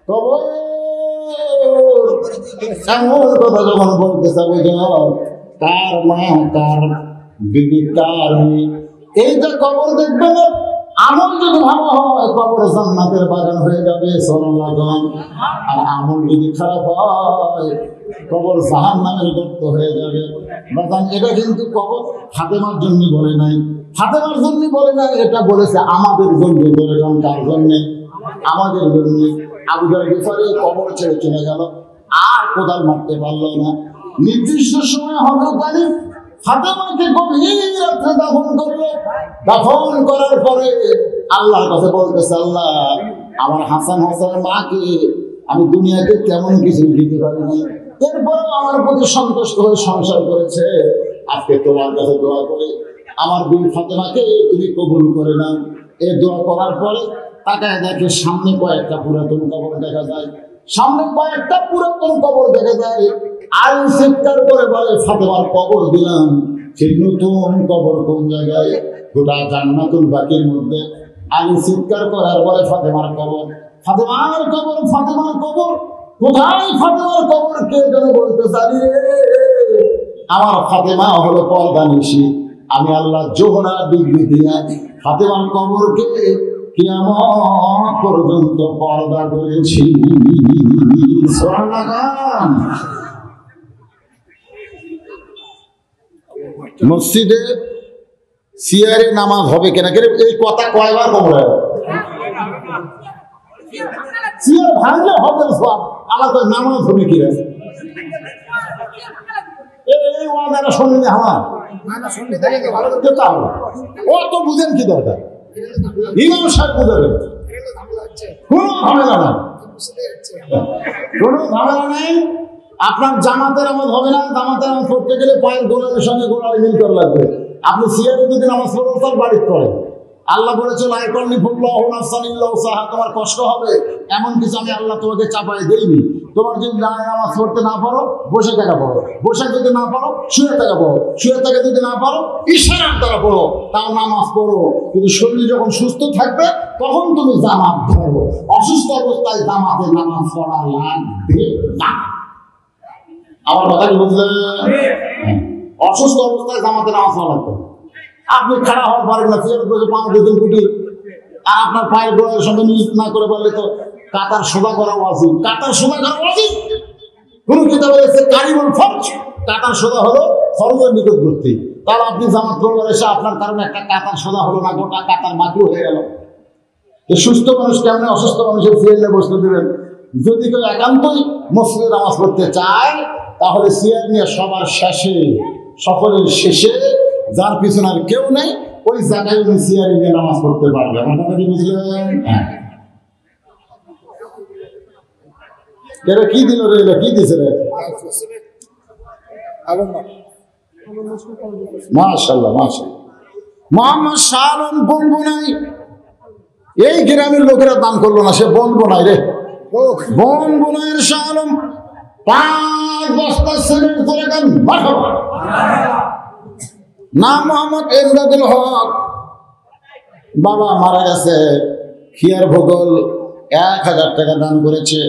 কবর এমন কথা যখন বলতে চাবো, কার মা কার দিদি কার মেয়ে, এইটা কবর দেখবে না। আমল যদি ভালো হয় কবর জান্নাতের বাগান হয়ে যাবে, সোনালাগান। আর আমল যদি খারাপ হয় কবর জাহান্নামের গর্ত হয়ে যাবে। বাজান এটা কিন্তু কবর ফাতেমার জন্য বলে নাই, ফাতেমার জন্য বলে নাই, এটা বলেছে আমাদের জন্য। বলে কার জন্য? আমাদের জন্য। আবু যর গিফারী কবর ছেড়ে চলে গেল, আর কোদাল মারতে পারলো না। নির্দিষ্ট সময় হযরত আলী ফাতেমাকে গভীর রাতে দাফন করলো। দাফন করার পরে আল্লাহর কাছে বলতেছে, আল্লাহ আমার হাসান হোসেনের মাকে আমি দুনিয়াতে কেমন কিছু দিতে পারি না, এরপরেও আমার প্রতি সন্তুষ্ট হয়ে সংসার করেছে। আজকে তোমার কাছে দোয়া করে আমার বিবি ফাতেমাকে তুমি কবুল করে নাও। এই দোয়া করার পরে তাকায় দেখে সামনে কয়েকটা পুরাতন কবর দেখা যায়, সামনে কয়েকটা পুরাতন কবর দেখা যায়। আর চিৎকার করে বলে, ফাতেমার কবর দিলাম, সেই নতুন কবর কোন জায়গায়? গোটা জান্নাতুল বাকির মধ্যে। আলী চিৎকার করে আর বলে, ফাতেমার কবর, ফাতেমার কবর, ফাতেমার কবর কোথায়? ফাতেমার কবর কে যেন বলতে জানি রে, আমার ফাতেমা হলো পর্দানিশী। আমি আল্লাহ জোহরা ডিগ্রি দিয়া ফাতেমার কবরকে কিয়ামত পর্যন্ত পর্দা করেছি। মসজিদে সিয়ারে নামাজ হবে কেনা? এই কথা কয়বার কবরে সিয়ার ভাঙলে হবে সব, আমার তো নামাজ হবে কি? এই ওয়াদাটা শুনলে আমার ও তো বুঝেন কি দরকার? ইমাম সাহেব বুঝাবেন, কোনো ঝামেলা নাই, কোনো ঝামেলা নাই। আপনার জামাতের নামাজ হবে না, জামাতের নামাজ পড়তে গেলে পায়ের গোড়ালির সঙ্গে গোড়ালি মিল করা লাগবে। আপনি সিয়ারে যদি নামাজ পড়েন তার বাড়িতে পড়েন। আল্লাহ বলেছে, তোমার কষ্ট হবে এমন কিছু আমি আল্লাহ তোমাকে চাপাই দেইনি। তোমার যদি নামাজ পড়তে না পারো বসে থাকা পড়ো, বসে যদি না পারো শুয়ে থাকা পড়ো, শুয়ে থাকা যদি না পারো ইশারার দ্বারা পড়ো, তাও নামাজ পড়ো। কিন্তু শরীর যখন সুস্থ থাকবে তখন তুমি জামাত ধরো, অসুস্থ অবস্থায় জামাতে নামাজ পড়া লাগবে না। আমার কথা কি বুঝলেন? অসুস্থ অবস্থায় জামাতে নামাজ পড়া লাগবে। আপনি খাড়া হওয়ার পারেন না, ফের বসে পাঁচ দিন কুটি, আর আপনার পায়ের গোড়ার সঙ্গে মিলিত না করে পারলে তো কাতার সোজা করা উচিত। কাতার সোজা করা উচিত কোন কিতাবে এসে কারিমুল ফরজ, কাতার সোজা হলো ফরজের নিকটবর্তী। তাহলে আপনি জামাত পড়বার এসে আপনার কারণে একটা কাতার সোজা হলো না, গোটা কাতার মাকরু হয়ে গেল। সুস্থ মানুষ কেমন অসুস্থ মানুষের সিয়ারে বসতে দেবেন? যদি কেউ একান্তই মসজিদে নামাজ পড়তে চায় তাহলে সিয়ার নিয়ে সবার শেষে, সকলের শেষে, যার পিছনে আর কেউ নেই ওই জায়গায় উনি সিয়ারি নিয়ে নামাজ পড়তে পারবে। আমার কথা কি বুঝলেন? এটা কি দিল রে? এটা কি দিছে রে? মাশাআল্লাহ, মাশাআল্লাহ। মোহাম্মদ শাহ আলম বনবনাই, এই গ্রামের লোকেরা দান করলো না, সে বনবনাই রে, বনবনাইয়ের শাহ আলম 5 বস্তা সিমেন্ট করে দেন। নাম মোহাম্মদ এমদাদুল হক, বাবা মারা গেছে, খিয়ার ভূগোল 1000 টাকা দান করেছে।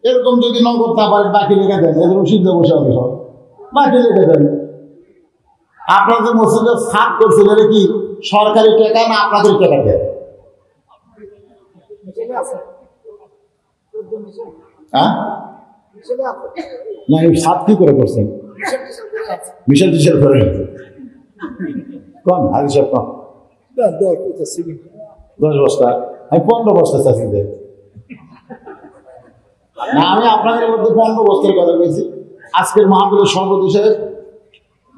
এরকম যদি নগদ না পারে বাকি লিখে দেন, এদের সিদ্ধ বসে হবে সব, বাকি লিখে দেন। আপনাদের মসজিদে সাফ করছিল এটা কি সরকারি টাকা না আপনাদের টাকা দেয়? হ্যাঁ না, এই সাফ কি করে করছেন? মিশন টিশন করে কন হাজি সাহেব কন 10 বস্তা, আমি 15 বস্তা চাচ্ছি দেয় না। আমি আপনাদের মধ্যে 15 বস্তার কথা বলছি। আজকের মাহফিলের সভাপতি সাহেব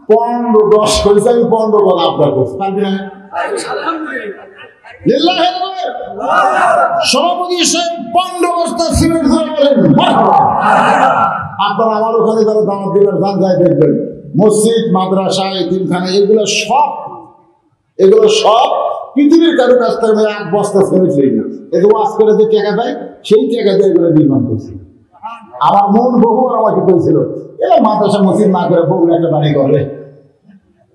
15-10 করেছে, আমি 15 কথা আপনার করছি। সভাপতি সাহেব 15 বস্তা সিমেন্ট ধরে বলেন আপনারা আমার ওখানে যারা দাওয়াত দিবেন যান, যাই দেখবেন মসজিদ, মাদ্রাসা, এতিমখানা, এগুলো সব পৃথিবীর কারো কাছ থেকে 1 বস্তা সিমেন্ট লেগে এগুলো ওয়াজ করে যে টাকা দেয় সেই টাকা দিয়ে এগুলো নির্মাণ করছে। আমার মন বহু আমাকে বলছিল, এরা মাদ্রাসা মসজিদ না করে বগুড়া একটা বাড়ি করবে,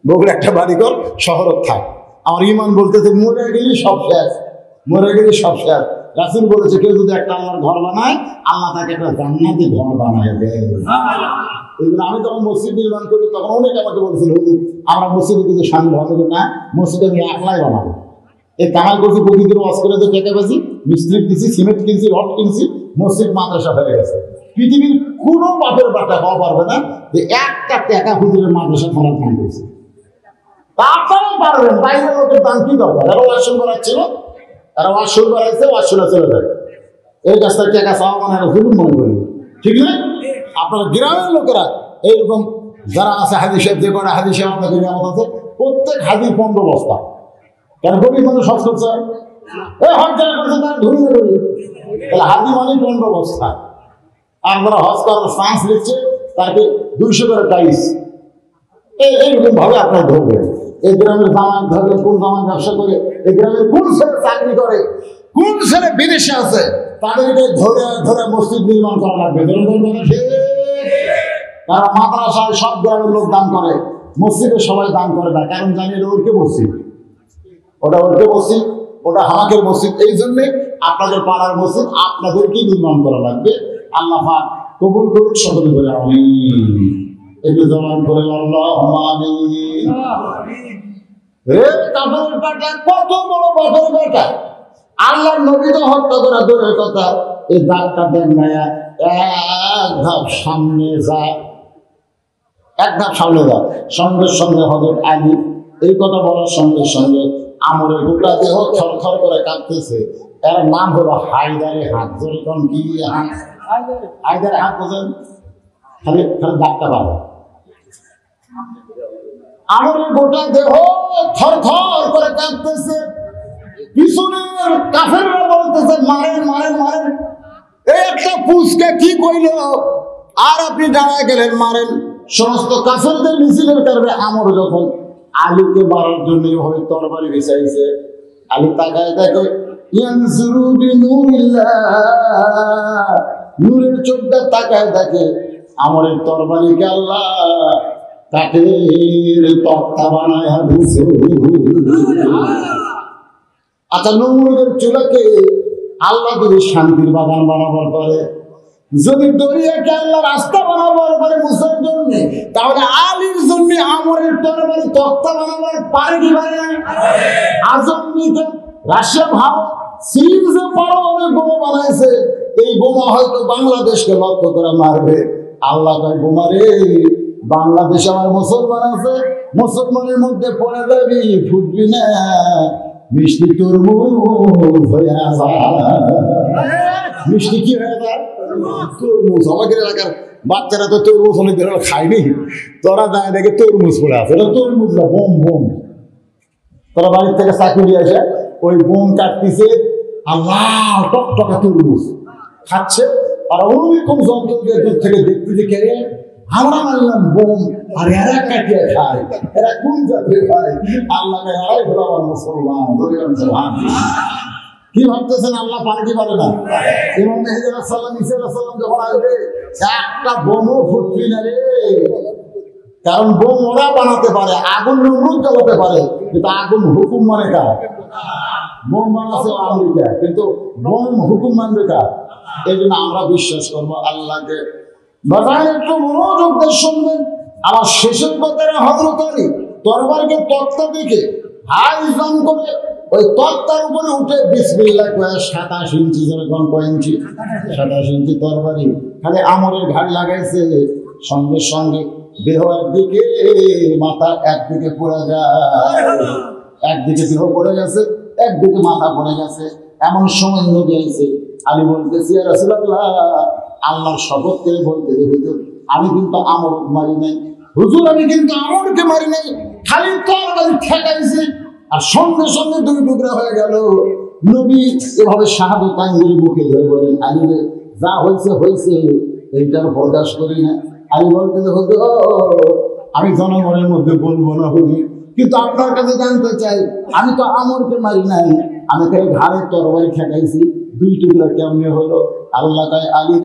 বগুড়া একটা বাড়ি কর, শহরত থাক। আমার ইমান বলতেছে মরে গেলি সব শেষ, মরে গেলি সব শেষ। রাসূল বলেছে কেউ যদি একটা আল্লাহর ঘর বানায় আল্লাহ তাকে একটা জান্নাতি ঘর বানায় দেয়। আমি যখন মসজিদ নির্মাণ করি তখন অনেকে আমাকে বলছিল, হুজুর আমরা মসজিদে কিছু সামিল হবে না, মসজিদে আমি একলাই বানাবো। এই কামাল করছি, প্রতিদিন ওয়াজ করে যে টাকা পেয়েছি, মিস্ত্রি দিচ্ছি, সিমেন্ট কিনছি, রড কিনছি, মসজিদ মাদ্রাসা হয়ে গেছে। পৃথিবীর কোনো বাপের বাটা হওয়া পারবে না যে একটা টাকা হুজুরের মাদ্রাসা খোলার দান করছে। আপনারাও পারবেন, বাইরের লোকের দান কি দরকার? এরা ওয়াশরুম করাচ্ছিল, এরা ওয়াশরুম করাইছে, ওয়াশরুমে চলে যায়। এই কাজটা টাকা চাওয়া মানে জুলুম মনে করি, ঠিক না? আপনার গ্রামের লোকেরা এইরকম যারা আছে, হাজি সাহেব যে কটা হাজি সাহেব আপনাদের গ্রামত আছে, প্রত্যেক হাজির 15 বস্তা। কেন গরিব মানুষ সব করছে, এই হজ যারা করছে তারা ধরিয়ে করি, তাহলে হাজি মানে 15 বস্তা। আর যারা হজ করার চান্স দিচ্ছে তাকে 200 করে টাইস। এইরকম ভাবে আপনার ধরবেন। এই গ্রামের জামাই ধরবেন, কোন জামাই ব্যবসা করে, এই গ্রামের কোন ছেলে চাকরি করে, কোন ছেলে বিদেশে আছে তাদেরকে ধরে ধরে মসজিদ নির্মাণ করা লাগবে। কারণ মাদ্রাসায় সব গ্রামের লোক দান করে, মসজিদে সবাই দান করে না, কারণ জানি ওরকে মসজিদ, ওটা ওরকে মসজিদ, ওটা হামাকের মসজিদ। এই জন্যে আপনাদের পাড়ার মসজিদ আপনাদেরকেই নির্মাণ করা লাগবে। আল্লাহ পাক কবুল করুক সকলে বলে আমিন। একটু জবান করে আল্লাহুম্মা আমিন। রে কাফেরের বেটা, কত বড় বাপের বেটা, আল্লাহর নবী তো হত্যা করা দূরের কথা, এই দাগটা দেন না, এক ধাপ সামনে যায়, এক ধাপ সামনে যায়। সঙ্গে সঙ্গে হযরত আলী এই কথা বলার সঙ্গে সঙ্গে আমরের গোটা দেহ থরথর করে কাঁপতেছে। এর নাম হলো হায়দারে হাত। যেরকম কি হাত, হায়দারে হাত বোঝেন, খালি খালি দাগটা পাবে। আমরের গোটা দেহ থরথর করে কাঁপতেছে। পিছনের কাফেররা বলতেছে মারেন মারেন মারেন। এই একটা পুষকে কি কইল আর আপনি দাঁড়ায় গেলেন মারেন। সমস্ত কাফেরদের মিছিলের কারণে আমর যখন আলীকে মারার জন্য এভাবে তরবারি বিছাইছে, আলী তাকায় দেখে ইয়ানজুরু বিনুরিল্লাহ, নূরের চোখটা তাকায় দেখে আমরের তরবারিকে আল্লাহ কাঠের তক্তা বানায় দিয়েছে। আচ্ছা, নমরুদের চুলাকে আল্লাহ যদি শান্তির বাগান বানাবার পারে, যদি দরিয়াকে আল্লাহ রাস্তা বানাবার পারে মুসার জন্য, তাহলে আলীর জন্য আমরের তরবারি তক্তা বানাবার পারে কি পারে না? আজমিতে রাশিয়া ভারত চীন যে পারমাণবিক বোমা বানাইছে, এই বোমা হয়তো বাংলাদেশকে লক্ষ্য করে মারবে। আল্লাহ কয় বোমা রে, বাংলাদেশে আমার মুসলমান আছে, মুসলমানের মধ্যে পড়ে যাবি, ফুটবি না, মিষ্টি তরমুজ হয়ে যায়। মিষ্টি কি হয়ে যায়? তরমুজ। আমাদের এলাকার বাচ্চারা তো তরমুজ অনেক দিন খায়নি, তোরা যায় দেখে তরমুজ পড়ে আছে, এটা তরমুজ না, বোম বোম। তোরা বাড়ির থেকে চাকরি নিয়ে আসে, ওই বোম কাটতেছে, আল্লাহ টকটকা তরমুজ খাচ্ছে, আর ওরকম যন্ত্রকে দূর থেকে দেখতে দেখে আমরা মানলাম বোম, আর এরা কাটিয়ে খায়, এরা কোন জাতীয় খায়? আল্লাহ এরাই হলো আমার মুসলমান। কি ভাবতেছেন আল্লাহ পারে কি পারে না? ইমাম মেহেদী আলাইহিস সালাম, ঈসা আলাইহিস সালাম যখন আসবে, একটা বোমও ফুটবি না রে। কারণ বোম ওরা বানাতে পারে, আগুন নমরুদ জ্বালাতে পারে, কিন্তু আগুন হুকুম মানে কার? বোম বানাচ্ছে আমেরিকা, কিন্তু বোম হুকুম মানবে কার? এই জন্য আমরা বিশ্বাস করবো আল্লাহকে। বাজারে একটু মনোযোগ দিয়ে শুনবেন। আমার শেষের কথাটা হযরত আলী তরবারিকে তক্তা দেখে হাই জাম করে ওই তক্তার উপরে উঠে বিসমিল্লাহ কয়ে 27 ইঞ্চি, যেরকম কয় ইঞ্চি, 27 ইঞ্চি তরবারি খালি আমরের ঘাট লাগাইছে। সঙ্গে সঙ্গে দেহ একদিকে, মাথা একদিকে পড়ে যায়, একদিকে দেহ পড়ে গেছে, একদিকে মাথা পড়ে গেছে। এমন সময় নবী আইছে, আলী বলতেছি ইয়া রাসূলুল্লাহ, আল্লাহর শপথ করে বলতে হুজুর, আমি কিন্তু আমর মারি নাই, হুজুর আমি কিন্তু আমরকে মারি নাই, খালি তরবারি ঠেকাইছি, আর সঙ্গে সঙ্গে দুই টুকরা হয়ে গেল। নবী এভাবে শাহাদত আঙ্গুলি মুখে ধরে বলেন, আলী রে, যা হয়েছে হয়েছে, এইটার প্রকাশ করি না। আলী বলতে হুজুর, আমি জনগণের মধ্যে বলবো না হুজুর, কিন্তু আপনার কাছে জানতে চাই, আমি তো আমরকে মারি নাই, আমি খালি ঘাড়ে তরবারি ঠেকাইছি, দুই টুকরা কেমনে হলো? আল্লাহ কয় আলী